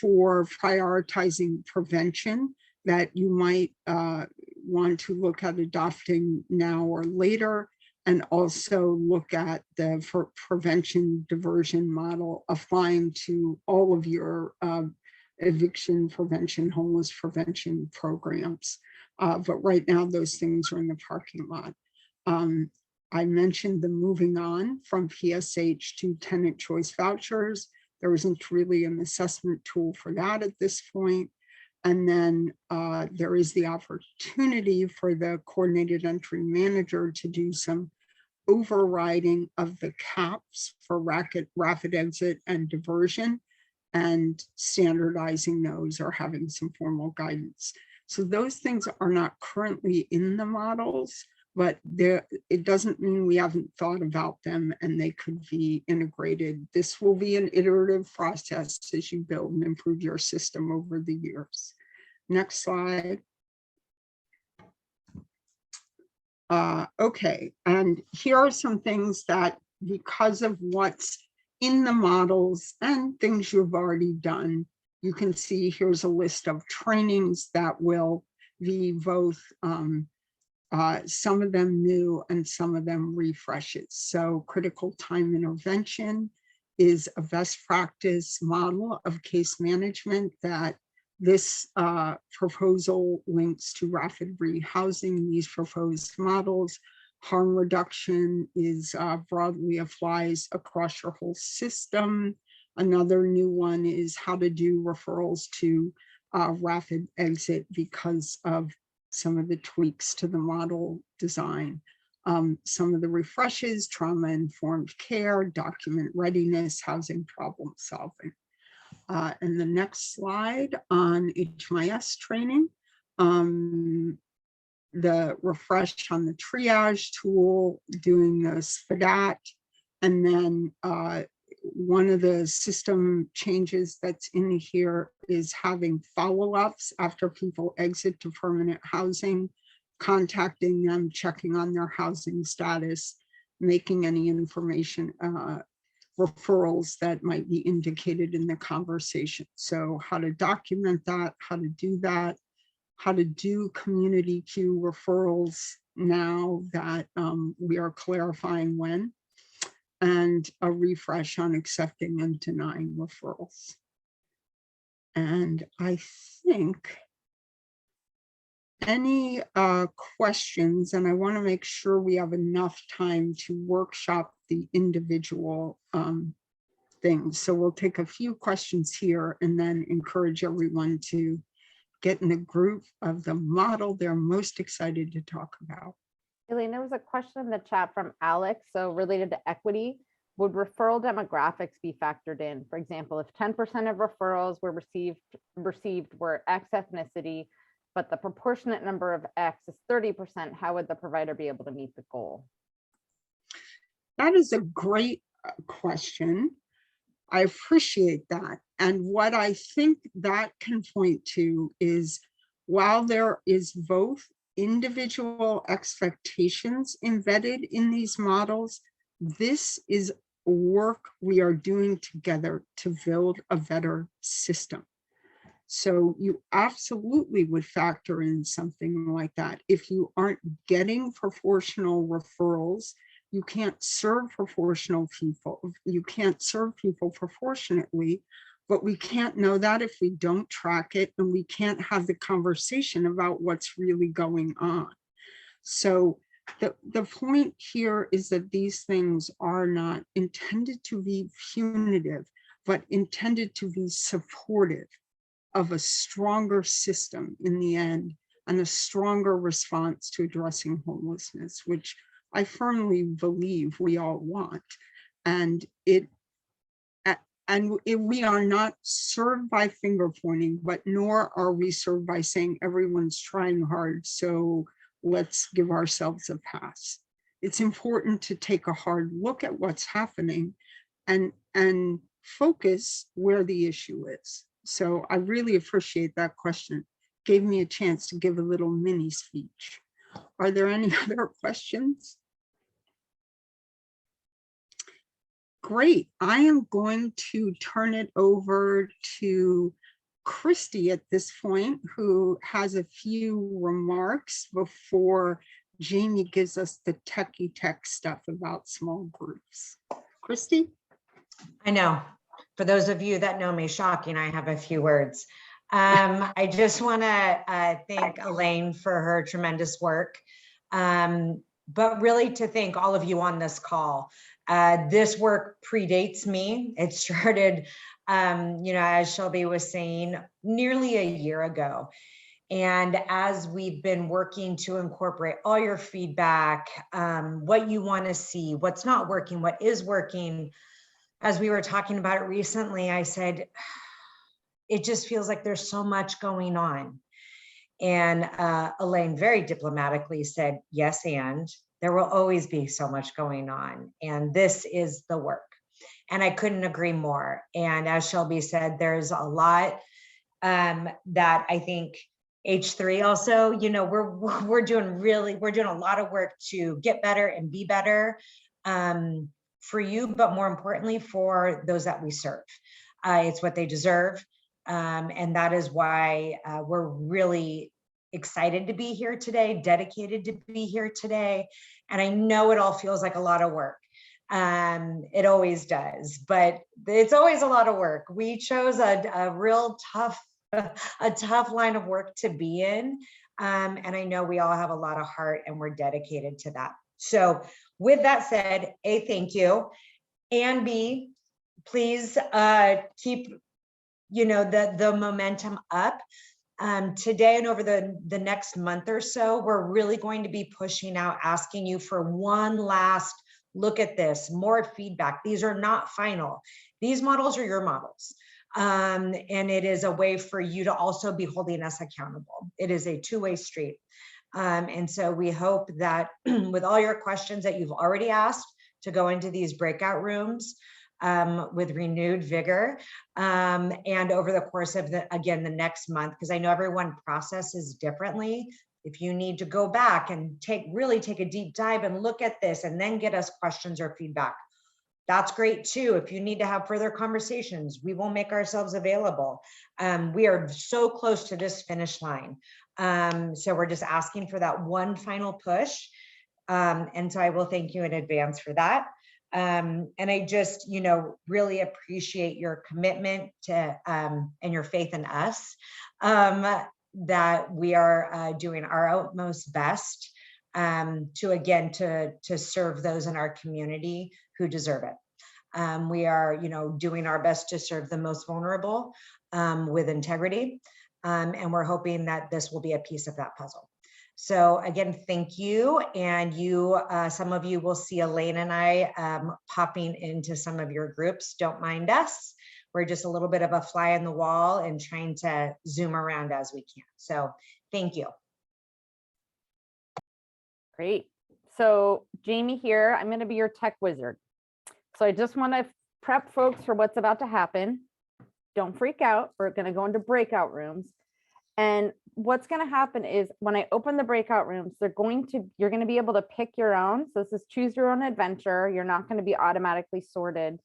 for prioritizing prevention that you might want to look at adopting now or later, and also look at the prevention diversion model applying to all of your eviction prevention, homeless prevention programs. But right now, those things are in the parking lot. I mentioned the moving on from PSH to tenant choice vouchers. There isn't really an assessment tool for that at this point. And then there is the opportunity for the coordinated entry manager to do some overriding of the caps for rapid exit and diversion and standardizing those or having some formal guidance. So those things are not currently in the models, but it doesn't mean we haven't thought about them and they could be integrated. This will be an iterative process as you build and improve your system over the years. Next slide. Okay, and here are some things that, because of what's in the models and things you've already done, you can see here's a list of trainings that will be both some of them new and some of them refreshes. So critical time intervention is a best practice model of case management that this proposal links to rapid rehousing. These proposed models. Harm reduction is broadly applies across your whole system. Another new one is how to do referrals to rapid exit because of some of the tweaks to the model design. Some of the refreshes, trauma-informed care, document readiness, housing problem solving. And the next slide on HMIS training, the refresh on the triage tool, doing this for that. And then one of the system changes that's in here is having follow-ups after people exit to permanent housing, contacting them, checking on their housing status, making any information referrals that might be indicated in the conversation. So how to document that, how to do that, how to do community queue referrals now that we are clarifying when, and a refresh on accepting and denying referrals. And I think any questions, and I want to make sure we have enough time to workshop the individual things. So we'll take a few questions here and then encourage everyone to get in the group of the model they're most excited to talk about. Elaine, there was a question in the chat from Alex. So related to equity, would referral demographics be factored in? For example, if 10% of referrals were received were X ethnicity, but the proportionate number of X is 30%, how would the provider be able to meet the goal? That is a great question. I appreciate that. And what I think that can point to is, while there is both individual expectations embedded in these models, this is work we are doing together to build a better system. So you absolutely would factor in something like that. If you aren't getting proportional referrals, you can't serve proportional people. You can't serve people proportionately, but we can't know that if we don't track it, and we can't have the conversation about what's really going on. So the point here is that these things are not intended to be punitive, but intended to be supportive of a stronger system in the end, and a stronger response to addressing homelessness, which I firmly believe we all want. And we are not served by finger pointing, but nor are we served by saying everyone's trying hard, so let's give ourselves a pass. It's important to take a hard look at what's happening and focus where the issue is. So I really appreciate that question. Gave me a chance to give a little mini speech. Are there any other questions? Great. I am going to turn it over to Christy at this point, who has a few remarks before Jamie gives us the techie tech stuff about small groups. Christy? I know. For those of you that know me, shocking, I have a few words. I just want to thank Elaine for her tremendous work, but really to thank all of you on this call. This work predates me. It started, as Shelby was saying, nearly a year ago. And as we've been working to incorporate all your feedback, what you want to see, what's not working, what is working, as we were talking about it recently, I said, it just feels like there's so much going on. And Elaine very diplomatically said, yes, and there will always be so much going on. And this is the work. And I couldn't agree more. And as Shelby said, there's a lot that I think H3 also, we're doing a lot of work to get better and be better. For you, but more importantly, for those that we serve. It's what they deserve. And that is why we're really excited to be here today, dedicated to be here today. And I know it all feels like a lot of work. It always does, but it's always a lot of work. We chose a real tough line of work to be in. And I know we all have a lot of heart, and we're dedicated to that. So with that said, A, thank you. And B, please keep, the momentum up. Today and over the next month or so, we're really going to be pushing out, asking you for one last look at this, more feedback. These are not final. These models are your models. And it is a way for you to also be holding us accountable. It is a two-way street. And so we hope that with all your questions that you've already asked, to go into these breakout rooms with renewed vigor, and over the course of the next month, because I know everyone processes differently. If you need to go back and really take a deep dive and look at this and then get us questions or feedback, that's great too. If you need to have further conversations, we will make ourselves available. We are so close to this finish line. So we're just asking for that one final push. And so I will thank you in advance for that. And I just, really appreciate your commitment to, and your faith in us, that we are doing our utmost best to serve those in our community who deserve it. We are, doing our best to serve the most vulnerable with integrity. And we're hoping that this will be a piece of that puzzle. So again, thank you. And some of you will see Elaine and I popping into some of your groups. Don't mind us. We're just a little bit of a fly on the wall and trying to zoom around as we can. So thank you. Great. So Jamie here, I'm going to be your tech wizard. So I just want to prep folks for what's about to happen. Don't freak out. We're going to go into breakout rooms. And what's going to happen is when I open the breakout rooms, you're going to be able to pick your own. So this is choose your own adventure. You're not going to be automatically sorted.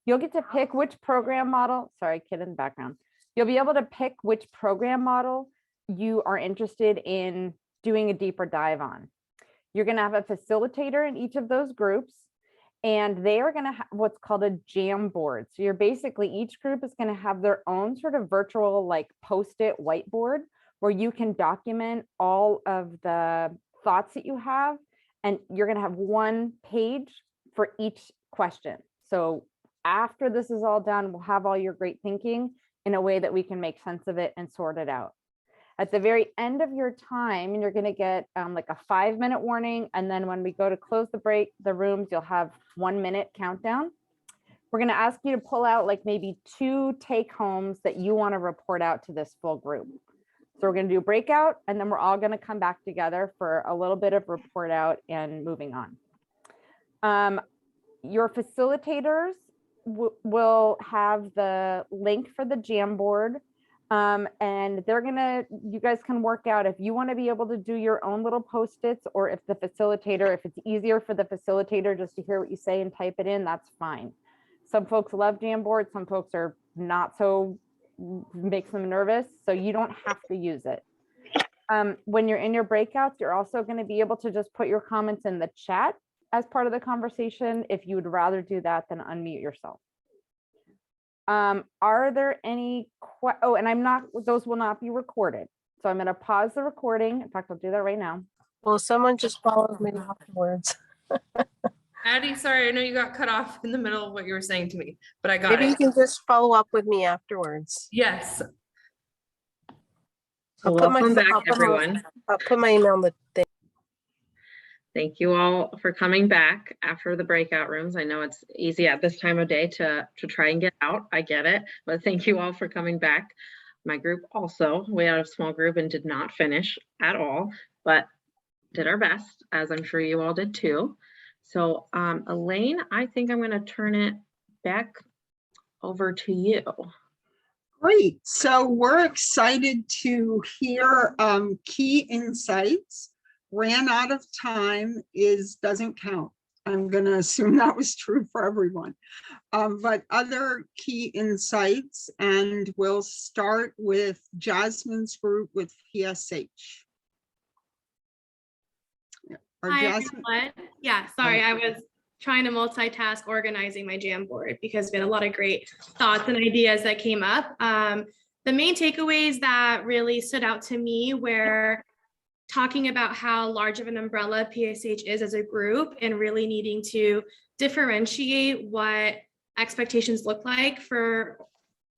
You'll get to pick which program model. Sorry, kid in the background. You'll be able to pick which program model you are interested in doing a deeper dive on. You're going to have a facilitator in each of those groups, and they are going to have what's called a jam board. So you're basically, each group is going to have their own sort of virtual like post-it whiteboard where you can document all of the thoughts that you have, and you're going to have one page for each question. So after this is all done, we'll have all your great thinking in a way that we can make sense of it and sort it out. At the very end of your time, you're going to get like a 5-minute warning. And then when we go to close the rooms, you'll have 1 minute countdown. We're going to ask you to pull out like maybe 2 take homes that you want to report out to this full group. So we're going to do a breakout, and then we're all going to come back together for a little bit of report out and moving on. Your facilitators will have the link for the Jamboard. And you guys can work out if you want to be able to do your own little post-its, or if if it's easier for the facilitator just to hear what you say and type it in, that's fine. Some folks love Jamboard, some folks are not, so makes them nervous. So you don't have to use it. When you're in your breakouts, you're also going to be able to just put your comments in the chat as part of the conversation if you would rather do that than unmute yourself. Are there any and those will not be recorded. So I'm going to pause the recording. In fact, I'll do that right now. Well, someone just followed me afterwards. Addie, sorry, I know you got cut off in the middle of what you were saying to me, but I got Maybe it. you can just follow up with me afterwards. Yes. So welcome back, everyone. I'll put my email on the thing. Thank you all for coming back after the breakout rooms. I know it's easy at this time of day to try and get out. I get it, but thank you all for coming back. My group also, we had a small group and did not finish at all, but did our best, as I'm sure you all did too. So Elaine, I think I'm going to turn it back over to you. Great. So we're excited to hear key insights. Ran out of time doesn't count. I'm going to assume that was true for everyone. But other key insights, and we'll start with Jasmine's group with PSH. Hi, everyone. Yeah, sorry, I was trying to multitask organizing my Jamboard because we had a lot of great thoughts and ideas that came up. The main takeaways that really stood out to me were talking about how large of an umbrella PSH is as a group, and really needing to differentiate what expectations look like for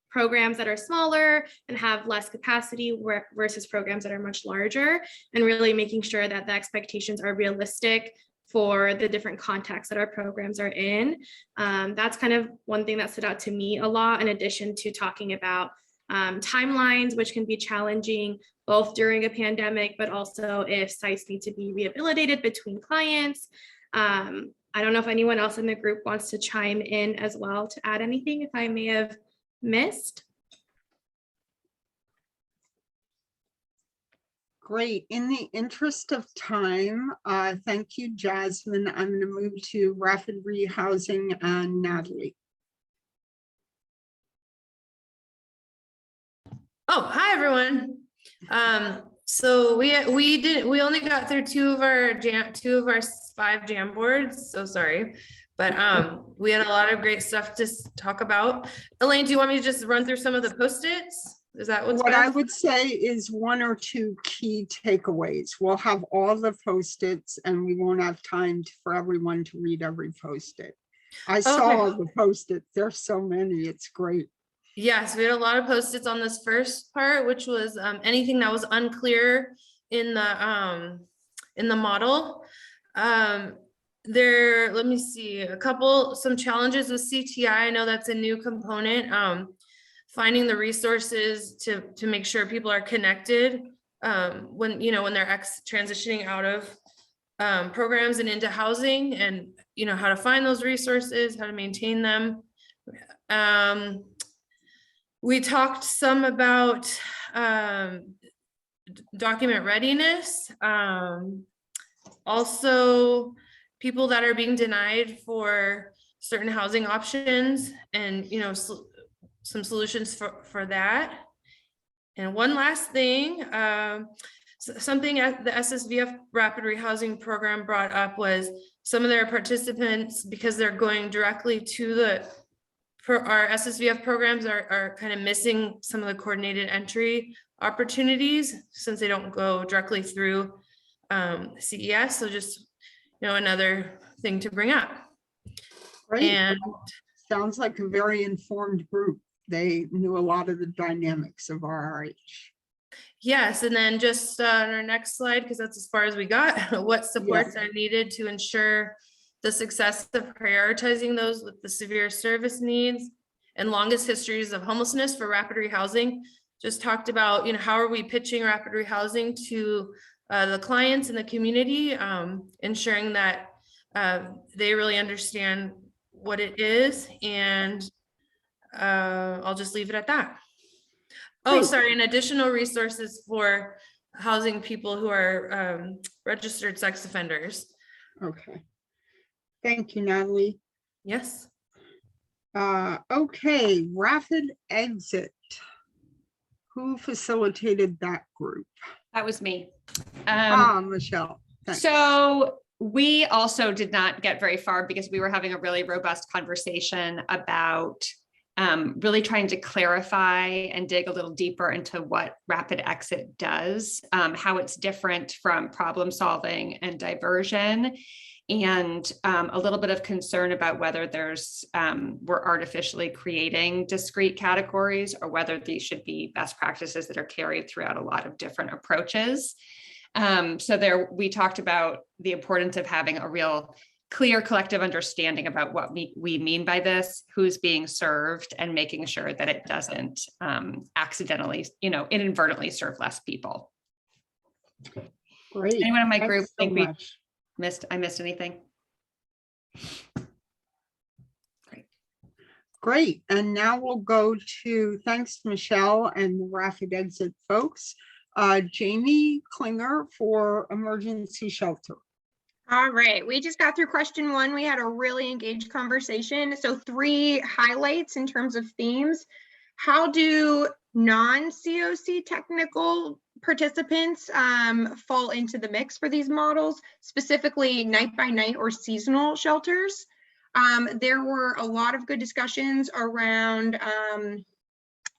programs that are smaller and have less capacity versus programs that are much larger, and really making sure that the expectations are realistic for the different contexts that our programs are in. That's kind of one thing that stood out to me a lot, in addition to talking about timelines, which can be challenging both during a pandemic, but also if sites need to be rehabilitated between clients. I don't know if anyone else in the group wants to chime in as well to add anything if I may have missed. Great. In the interest of time, thank you, Jasmine. I'm going to move to Rapid Rehousing and Natalie. Oh, hi, everyone. So we only got through two of our 5 Jamboards. So sorry. But we had a lot of great stuff to talk about. Elaine, do you want me to just run through some of the Post-its? Is that what's what I would say is 1 or 2 key takeaways. We'll have all the Post-its and we won't have time for everyone to read every Post-it. I saw the Post-it. There's so many. It's great. Yes, we had a lot of Post-its on this first part, which was anything that was unclear in the model. Let me see, some challenges with CTI. I know that's a new component. Finding the resources to make sure people are connected when they're transitioning out of programs and into housing, and how to find those resources, how to maintain them. We talked some about document readiness. Also, people that are being denied for certain housing options, and some solutions for that. And one last thing, something the SSVF Rapid Rehousing Program brought up was some of their participants, because they're going directly to our SSVF programs, are kind of missing some of the coordinated entry opportunities since they don't go directly through CES. So just, another thing to bring up. Great. And sounds like a very informed group. They knew a lot of the dynamics of RRH. yes, and then just on our next slide, because that's as far as we got, what supports are needed to ensure the success of prioritizing those with the severe service needs and longest histories of homelessness for rapid rehousing. Just talked about, how are we pitching rapid rehousing to the clients in the community, ensuring that they really understand what it is. And I'll just leave it at that. Oh, sorry, and additional resources for housing people who are registered sex offenders. Okay. Thank you, Natalie. Yes. Okay, Rapid Exit. Who facilitated that group? That was me. Michelle. Thanks. So we also did not get very far because we were having a really robust conversation about really trying to clarify and dig a little deeper into what Rapid Exit does, how it's different from problem solving and diversion, and a little bit of concern about whether we're artificially creating discrete categories or whether these should be best practices that are carried throughout a lot of different approaches. So we talked about the importance of having a real clear collective understanding about what we mean by this, who's being served, and making sure that it doesn't accidentally, inadvertently serve less people. Great. Anyone in my Thanks group so think much. I missed anything? Great. And now we'll go to, thanks to Michelle and the Rapid Exit folks, Jamie Klinger for Emergency Shelter. All right, we just got through question 1. We had a really engaged conversation. So 3 highlights in terms of themes. How do non-COC technical participants fall into the mix for these models, specifically night by night or seasonal shelters? There were a lot of good discussions around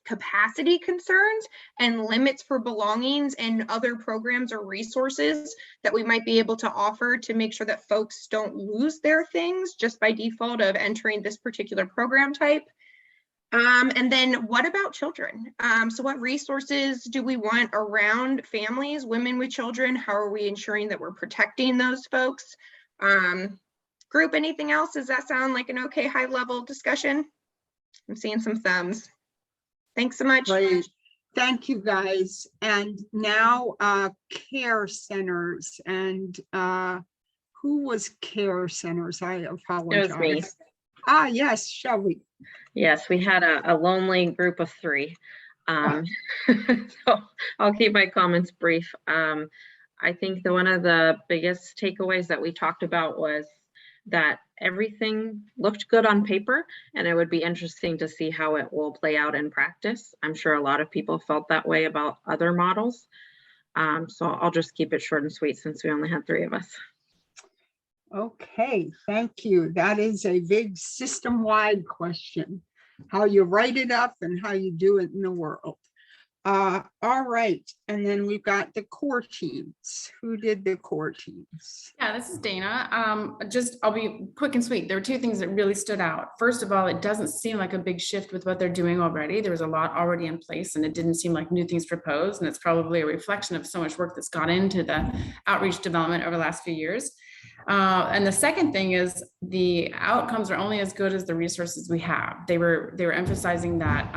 capacity concerns and limits for belongings and other programs or resources that we might be able to offer to make sure that folks don't lose their things just by default of entering this particular program type. And then what about children? So what resources do we want around families, women with children? How are we ensuring that we're protecting those folks? Group, anything else? Does that sound like an okay high level discussion? I'm seeing some thumbs. Thanks so much. Great. Thank you, guys. And now care centers. And who was care centers? I apologize. It was me. Yes, Shelby. Yes, we had a lonely group of 3. So I'll keep my comments brief. I think one of the biggest takeaways that we talked about was that everything looked good on paper, and it would be interesting to see how it will play out in practice. I'm sure a lot of people felt that way about other models. So I'll just keep it short and sweet since we only had 3 of us. Okay, thank you. That is a big system-wide question, how you write it up and how you do it in the world. All right, and then we've got the core teams. Who did the core teams? Yeah, this is Dana. I'll be quick and sweet. There were two things that really stood out. First of all, it doesn't seem like a big shift with what they're doing already. There was a lot already in place and it didn't seem like new things proposed. And it's probably a reflection of so much work that's gone into the outreach development over the last few years. And the second thing is the outcomes are only as good as the resources we have. They were emphasizing that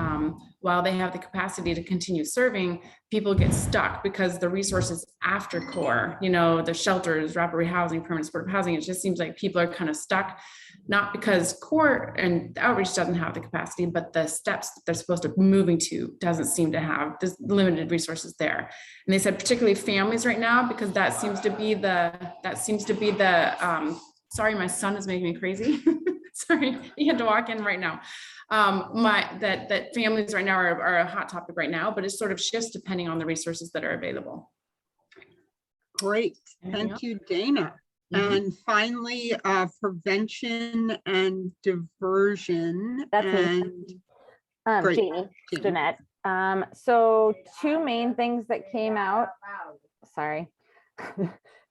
while they have the capacity to continue serving, people get stuck because the resources after core, the shelters, rapid rehousing, permanent supportive housing, it just seems like people are kind of stuck, not because core and outreach doesn't have the capacity, but the steps that they're supposed to be moving to doesn't seem to have this limited resources there. And they said particularly families right now, because that seems to be the sorry, my son is making me crazy. Sorry, he had to walk in right now. That families right now are a hot topic right now, but it sort of shifts depending on the resources that are available. Great, thank you, Dana. And finally, prevention and diversion. That's me. Great. Jamie, Jeanette. So two main things that came out. Sorry.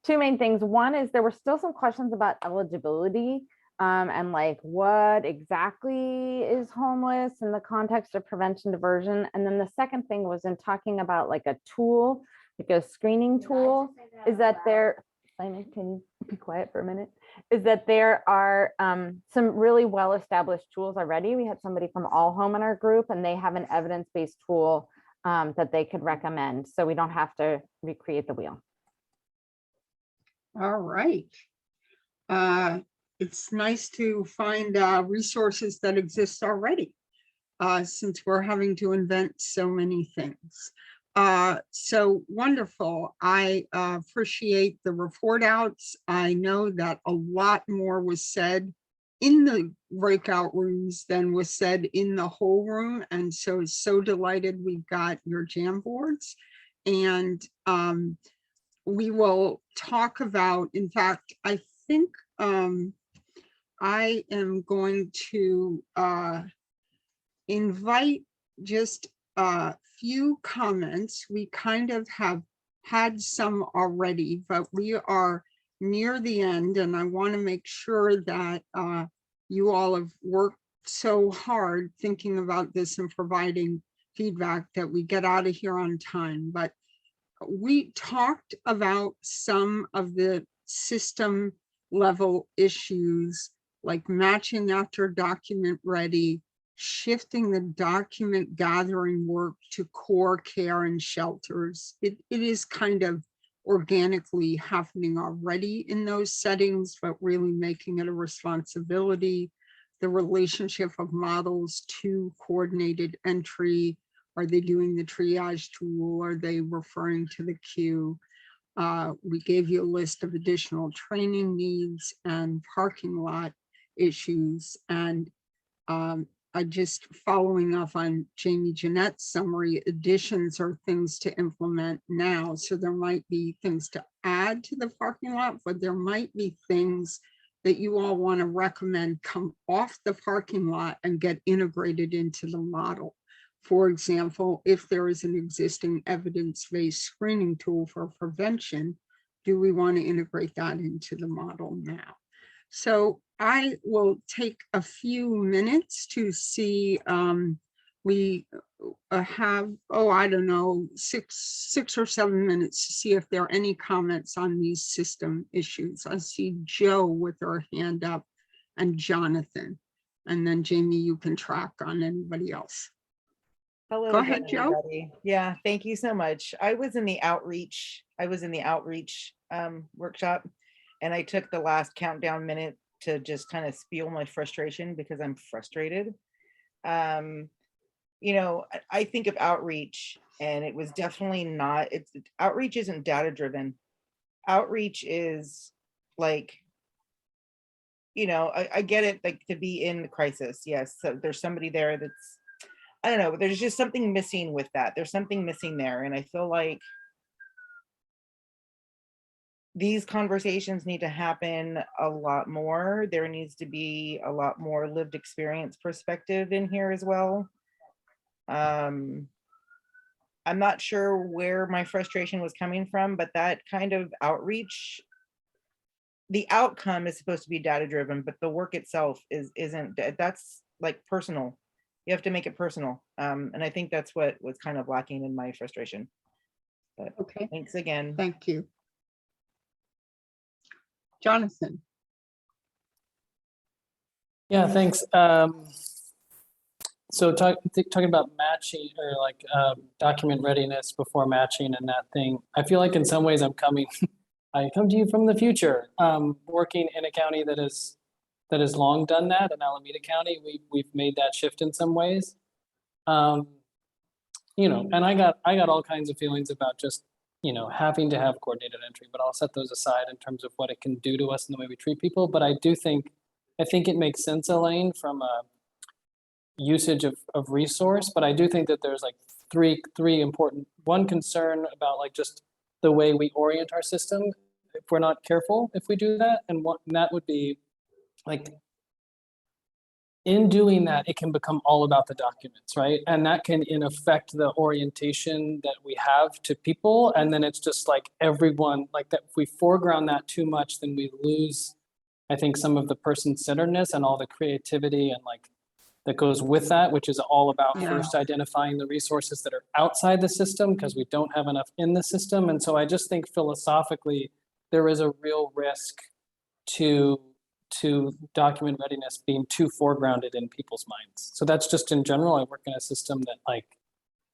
Two main things. One is there were still some questions about eligibility and like what exactly is homeless in the context of prevention diversion. And then the second thing was in talking about like a tool, like a screening tool, is that there, Simon, can you be quiet for a minute? Is that there are some really well-established tools already. We had somebody from All Home in our group and they have an evidence-based tool that they could recommend. So we don't have to recreate the wheel. All right. It's nice to find resources that exist already, since we're having to invent so many things. So wonderful. I appreciate the report outs. I know that a lot more was said in the breakout rooms than was said in the whole room. And so delighted we got your Jamboards. And we will talk about, in fact, I think I am going to invite just a few comments. We kind of have had some already, but we are near the end and I want to make sure that you all have worked so hard thinking about this and providing feedback that we get out of here on time. But we talked about some of the system level issues like matching after document ready, shifting the document gathering work to core care and shelters. It is kind of organically happening already in those settings, but really making it a responsibility. The relationship of models to coordinated entry. Are they doing the triage tool? Are they referring to the queue? We gave you a list of additional training needs and parking lot issues. And I just following up on Jamie Jeanette's summary, additions are things to implement now. So there might be things to add to the parking lot, but there might be things that you all want to recommend come off the parking lot and get integrated into the model. For example, if there is an existing evidence-based screening tool for prevention, do we want to integrate that into the model now? So I will take a few minutes to see, we have, I don't know, six or 7 minutes to see if there are any comments on these system issues. I see Joe with her hand up and Jonathan, and then Jamie, you can track on anybody else. Hello. Go ahead, Joe. Everybody. Yeah, thank you so much. I was in the outreach workshop, and I took the last countdown minute to just kind of spiel my frustration because I'm frustrated. You know, I think of outreach, and it was definitely not, outreach isn't data driven. Outreach is like, you know, I get it, like to be in the crisis. Yes, so there's somebody there that's, I don't know, there's just something missing with that. There's something missing there. And I feel like these conversations need to happen a lot more. There needs to be a lot more lived experience perspective in here as well. I'm not sure where my frustration was coming from, but that kind of outreach, the outcome is supposed to be data driven, but the work itself isn't. That's like personal. You have to make it personal. And I think that's what was kind of lacking in my frustration. But Okay. thanks again. Thank you. Jonathan. Yeah, thanks. So talking about matching or like document readiness before matching and that thing, I feel like in some ways I come to you from the future, working in a county that has long done that. In Alameda County, we've made that shift in some ways. You know, and I got all kinds of feelings about just, you know, having to have coordinated entry, but I'll set those aside in terms of what it can do to us and the way we treat people. But I think it makes sense, Elaine, from a usage of resource, but I do think that there's like three important, one concern about like just the way we orient our system if we're not careful, if we do that. And that would be like, in doing that, it can become all about the documents, right? And that can in affect the orientation that we have to people. And then it's just like everyone, like that, if we foreground that too much, then we lose, I think, some of the person-centeredness and all the creativity and like that goes with that, which is all about first identifying the resources that are outside the system because we don't have enough in the system. And so I just think philosophically, there is a real risk to document readiness being too foregrounded in people's minds. So that's just in general. I work in a system that like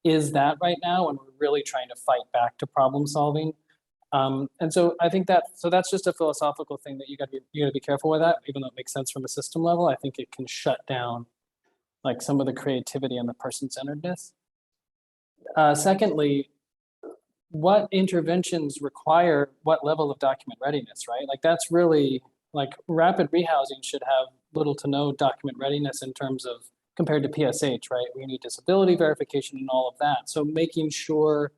is that right now, and we're really trying to fight back to problem solving. And so I think that's just a philosophical thing that you gotta be careful with that, even though it makes sense from a system level. I think it can shut down like some of the creativity and the person-centeredness. Secondly, what interventions require what level of document readiness, right? Like that's really, like rapid rehousing should have little to no document readiness in terms of compared to PSH, right? We need disability verification and all of that. So making sure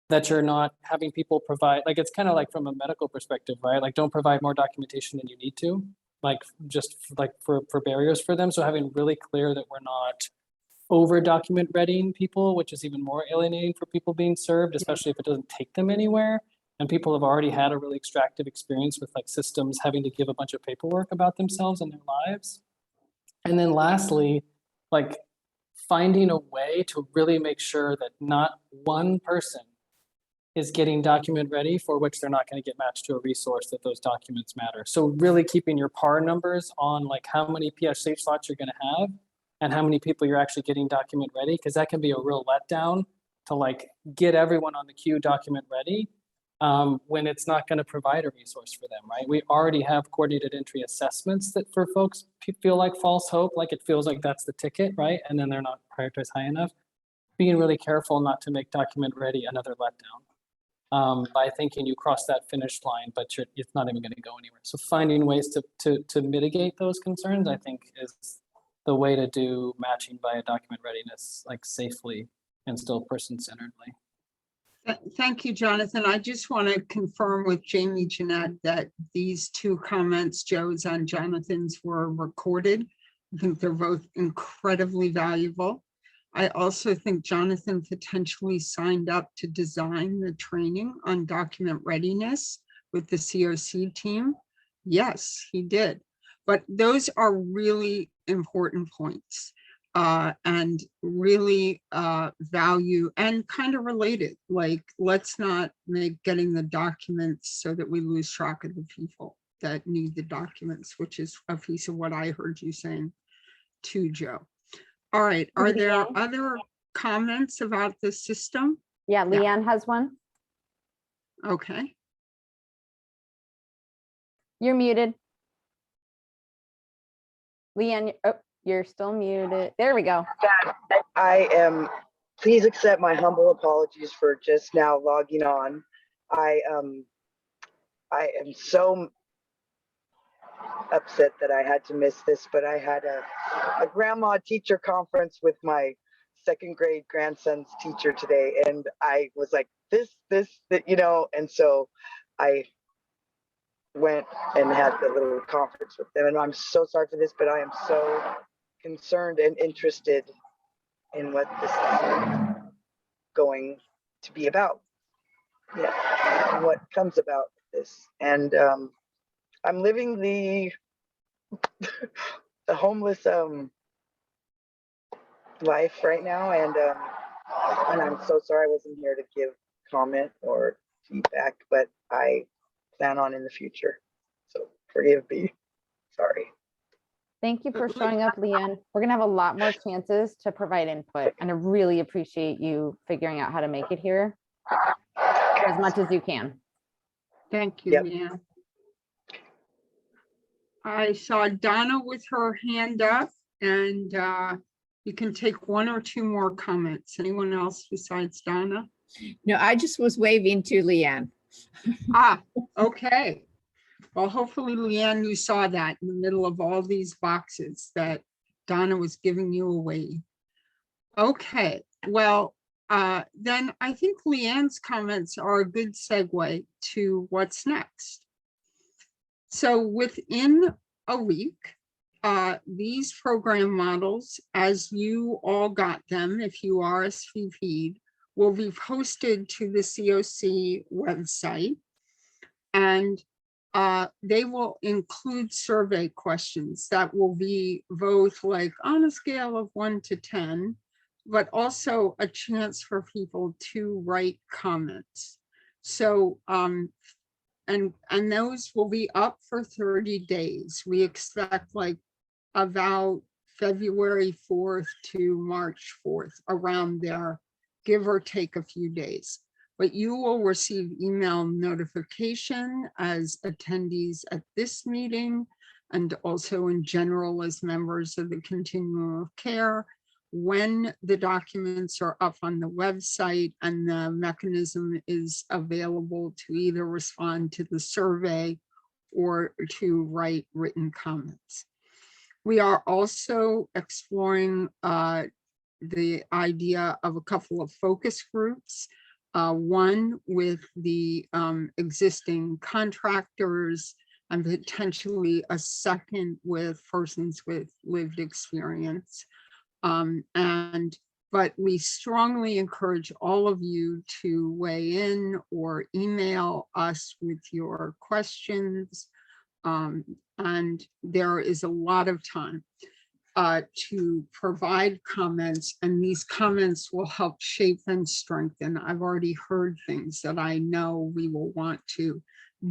that you're not having people provide, like it's kind of like from a medical perspective, right? Like don't provide more documentation than you need to, like just like for barriers for them. So having really clear that we're not over document readying people, which is even more alienating for people being served, especially if it doesn't take them anywhere. And people have already had a really extractive experience with like systems having to give a bunch of paperwork about themselves and their lives. And then lastly, like finding a way to really make sure that not one person is getting document ready for which they're not going to get matched to a resource that those documents matter. So really keeping your PAR numbers on like how many PSH slots you're going to have and how many people you're actually getting document ready, because that can be a real letdown to like get everyone on the queue document ready. When it's not going to provide a resource for them, right? We already have coordinated entry assessments that for folks feel like false hope, like it feels like that's the ticket, right? And then they're not prioritized high enough. Being really careful not to make document ready another letdown by thinking you cross that finish line, but it's not even going to go anywhere. So finding ways to mitigate those concerns, I think, is the way to do matching via document readiness, like safely and still person-centeredly. Thank you, Jonathan. I just want to confirm with Jamie Jeanette that these two comments, Joe's and Jonathan's, were recorded. I think they're both incredibly valuable. I also think Jonathan potentially signed up to design the training on document readiness with the COC team. Yes, he did. But those are really important points. And really value and kind of related, like let's not make getting the documents so that we lose track of the people that need the documents, which is a piece of what I heard you saying too, Joe. All right, are there other comments about the system? Yeah, Leanne has one. Okay. You're muted. Leanne, oh. You're still muted. There we go. Please accept my humble apologies for just now logging on. I am so upset that I had to miss this, but I had a grandma teacher conference with my second grade grandson's teacher today. And I was like, you know, and so I went and had the little conference with them. And I'm so sorry for this, but I am so concerned and interested in what this is going to be about. Yeah, and what comes about this. And I'm living the the homeless life right now, and I'm so sorry I wasn't here to give comment or feedback, but I plan on in the future. So forgive me. Sorry. Thank you for showing up, Leanne. We're gonna have a lot more chances to provide input, and I really appreciate you figuring out how to make it here as much as you can. Thank you, Leanne. I saw Donna with her hand up, and you can take one or two more comments. Anyone else besides Donna? No, I just was waving to Leanne. Ah, okay. Well, hopefully, Leanne, you saw that in the middle of all these boxes that Donna was giving you away. Okay, well, then I think Leanne's comments are a good segue to what's next. So within a week, these program models, as you all got them, if you RSVP'd, will be posted to the COC website. And they will include survey questions that will be both like on a scale of 1 to 10, but also a chance for people to write comments. So, and those will be up for 30 days. We expect like about February 4th to March 4th, around there, give or take a few days. But you will receive email notification as attendees at this meeting, and also in general as members of the continuum of care, when the documents are up on the website and the mechanism is available to either respond to the survey or to write written comments. We are also exploring the idea of a couple of focus groups. One with the existing contractors, and potentially a second with persons with lived experience. But we strongly encourage all of you to weigh in or email us with your questions. And there is a lot of time to provide comments, and these comments will help shape and strengthen. I've already heard things that I know we will want to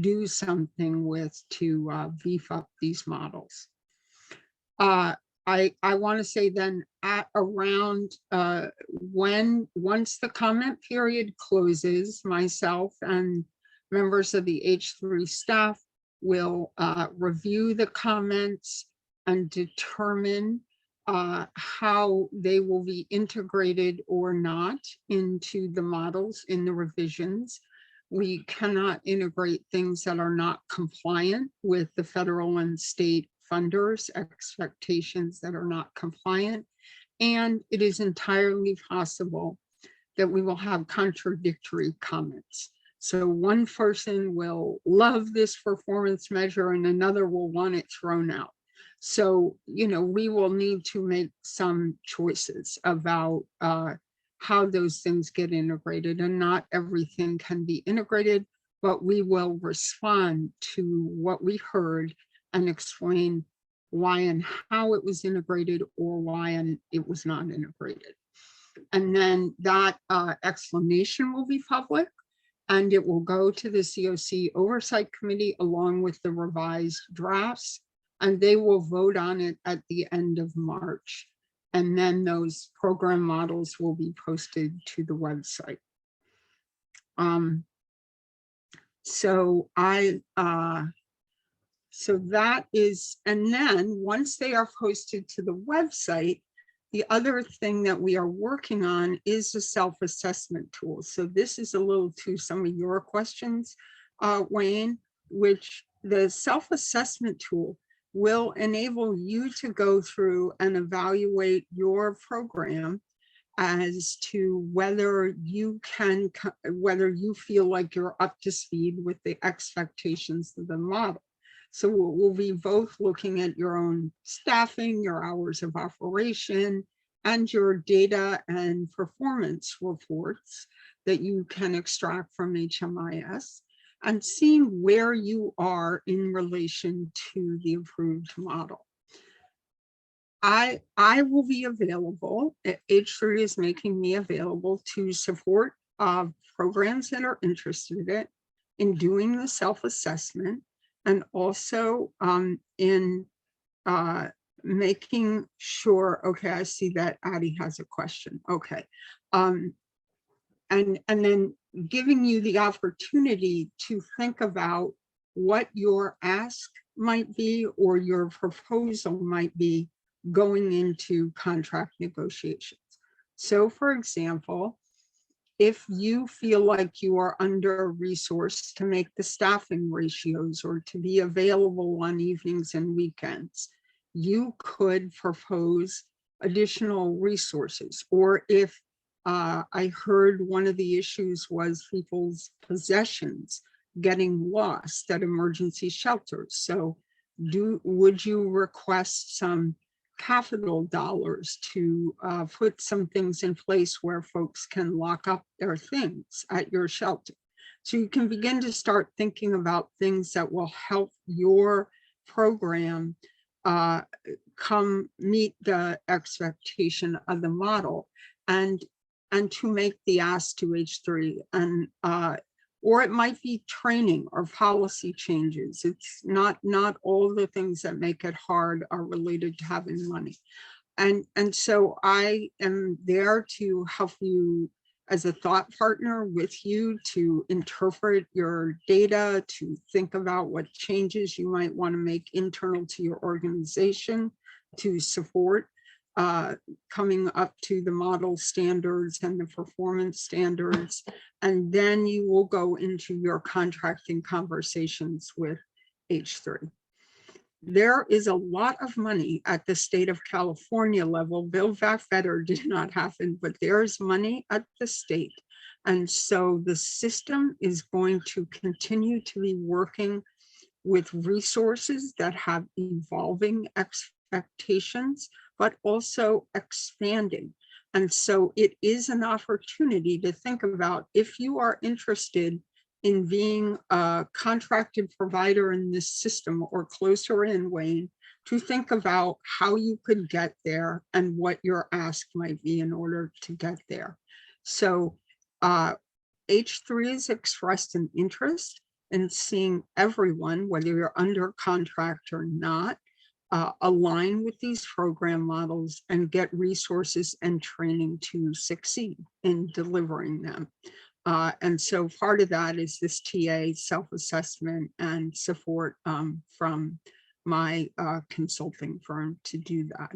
do something with to beef up these models. I want to say then at around once the comment period closes, myself and members of the H3 staff will review the comments and determine how they will be integrated or not into the models in the revisions. We cannot integrate things that are not compliant with the federal and state funders' expectations that are not compliant. And it is entirely possible that we will have contradictory comments. So one person will love this performance measure and another will want it thrown out. So, you know, we will need to make some choices about how those things get integrated, and not everything can be integrated, but we will respond to what we heard and explain why and how it was integrated or why it was not integrated. And then that explanation will be public, and it will go to the COC Oversight Committee along with the revised drafts, and they will vote on it at the end of March. And then those program models will be posted to the website. So that is, and then once they are posted to the website, the other thing that we are working on is a self-assessment tool. So this is a little to some of your questions, Wayne, which the self-assessment tool will enable you to go through and evaluate your program as to whether you can, whether you feel like you're up to speed with the expectations of the model. So we'll be both looking at your own staffing, your hours of operation, and your data and performance reports that you can extract from HMIS, and seeing where you are in relation to the approved model. I will be available. H3 is making me available to support programs that are interested in doing the self-assessment, and also in making sure, okay, I see that Addie has a question. Okay. And then giving you the opportunity to think about what your ask might be or your proposal might be going into contract negotiations. So for example, if you feel like you are under-resourced to make the staffing ratios or to be available on evenings and weekends, you could propose additional resources. Or if I heard one of the issues was people's possessions getting lost at emergency shelters. So would you request some capital dollars to put some things in place where folks can lock up their things at your shelter? So you can begin to start thinking about things that will help your program come meet the expectation of the model, and to make the ask to H3. And or it might be training or policy changes. It's not all the things that make it hard are related to having money. And so I am there to help you as a thought partner with you to interpret your data, to think about what changes you might want to make internal to your organization to support coming up to the model standards and the performance standards. And then you will go into your contracting conversations with H3. There is a lot of money at the state of California level. Build Back Better did not happen, but there's money at the state. And so the system is going to continue to be working with resources that have evolving expectations, but also expanding. And so it is an opportunity to think about, if you are interested in being a contracted provider in this system or closer in, Wayne, to think about how you could get there and what your ask might be in order to get there. So H3 has expressed an interest in seeing everyone, whether you're under contract or not, align with these program models and get resources and training to succeed in delivering them. And so part of that is this TA self-assessment and support from my consulting firm to do that.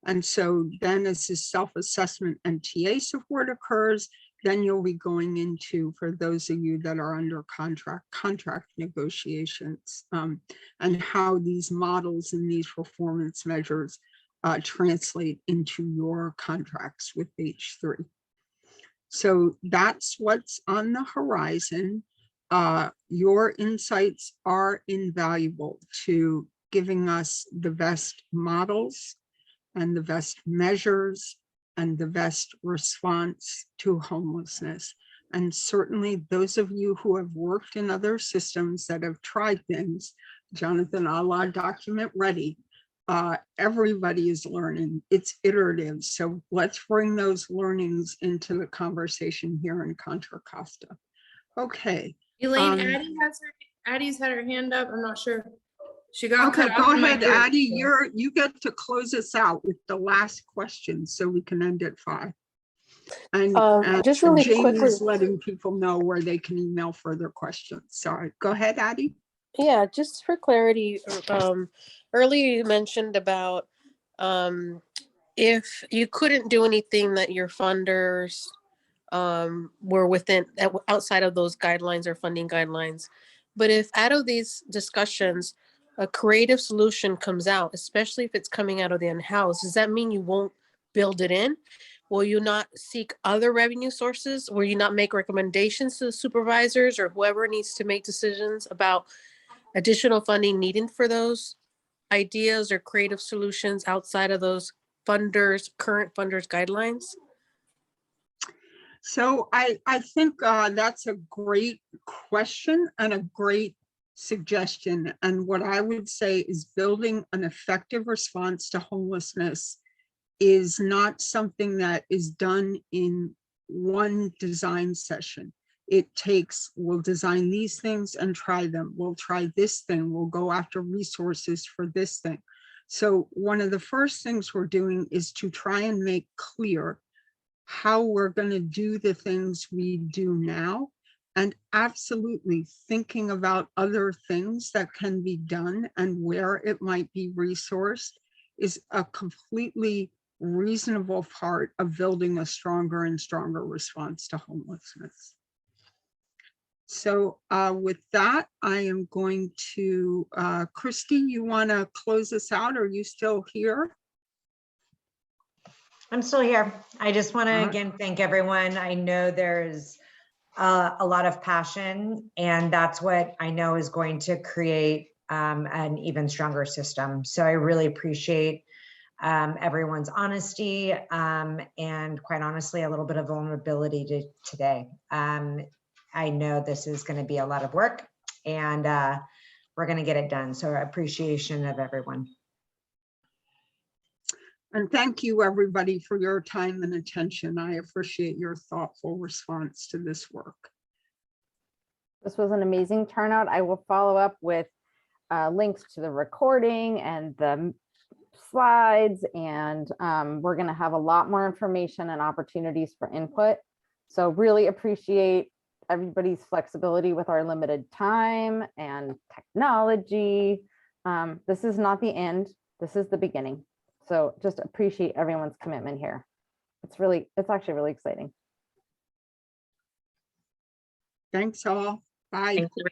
And so then as this self-assessment and TA support occurs, then you'll be going into, for those of you that are under contract negotiations, and how these models and these performance measures translate into your contracts with H3. So that's what's on the horizon. Your insights are invaluable to giving us the best models and the best measures and the best response to homelessness. And certainly those of you who have worked in other systems that have tried things, Jonathan, a la Document Ready, everybody is learning. It's iterative. So let's bring those learnings into the conversation here in Contra Costa. Okay. Elaine, Addie's had her hand up. I'm not sure. She got okay, cut off go in my ahead, group, Addie. so. You get to close us out with the last question so we can end at 5. And just really Jamie quickly, is letting people know where they can email further questions. Sorry, go ahead, Addie. yeah, just for clarity, earlier you mentioned about if you couldn't do anything that your funders were within, outside of those guidelines or funding guidelines. But if out of these discussions, a creative solution comes out, especially if it's coming out of the in-house, does that mean you won't build it in? Will you not seek other revenue sources? Will you not make recommendations to the supervisors or whoever needs to make decisions about additional funding needed for those ideas or creative solutions outside of those current funders guidelines? So I think that's a great question and a great suggestion. And what I would say is building an effective response to homelessness is not something that is done in one design session. It takes, we'll design these things and try them. We'll try this thing. We'll go after resources for this thing. So one of the first things we're doing is to try and make clear how we're going to do the things we do now, and absolutely thinking about other things that can be done and where it might be resourced is a completely reasonable part of building a stronger and stronger response to homelessness. So with that, I am going to, Christy, you want to close us out? Are you still here? I'm still here. I just want to All right. again thank everyone. I know there's a lot of passion, and that's what I know is going to create an even stronger system. So I really appreciate everyone's honesty and quite honestly, a little bit of vulnerability today. I know this is going to be a lot of work, and we're going to get it done. So appreciation of everyone. And thank you, everybody, for your time and attention. I appreciate your thoughtful response to this work. This was an amazing turnout. I will follow up with links to the recording and the slides, and we're going to have a lot more information and opportunities for input. So really appreciate everybody's flexibility with our limited time and technology. This is not the end. This is the beginning. So just appreciate everyone's commitment here. It's actually really exciting. Thanks all. Bye. Thank you.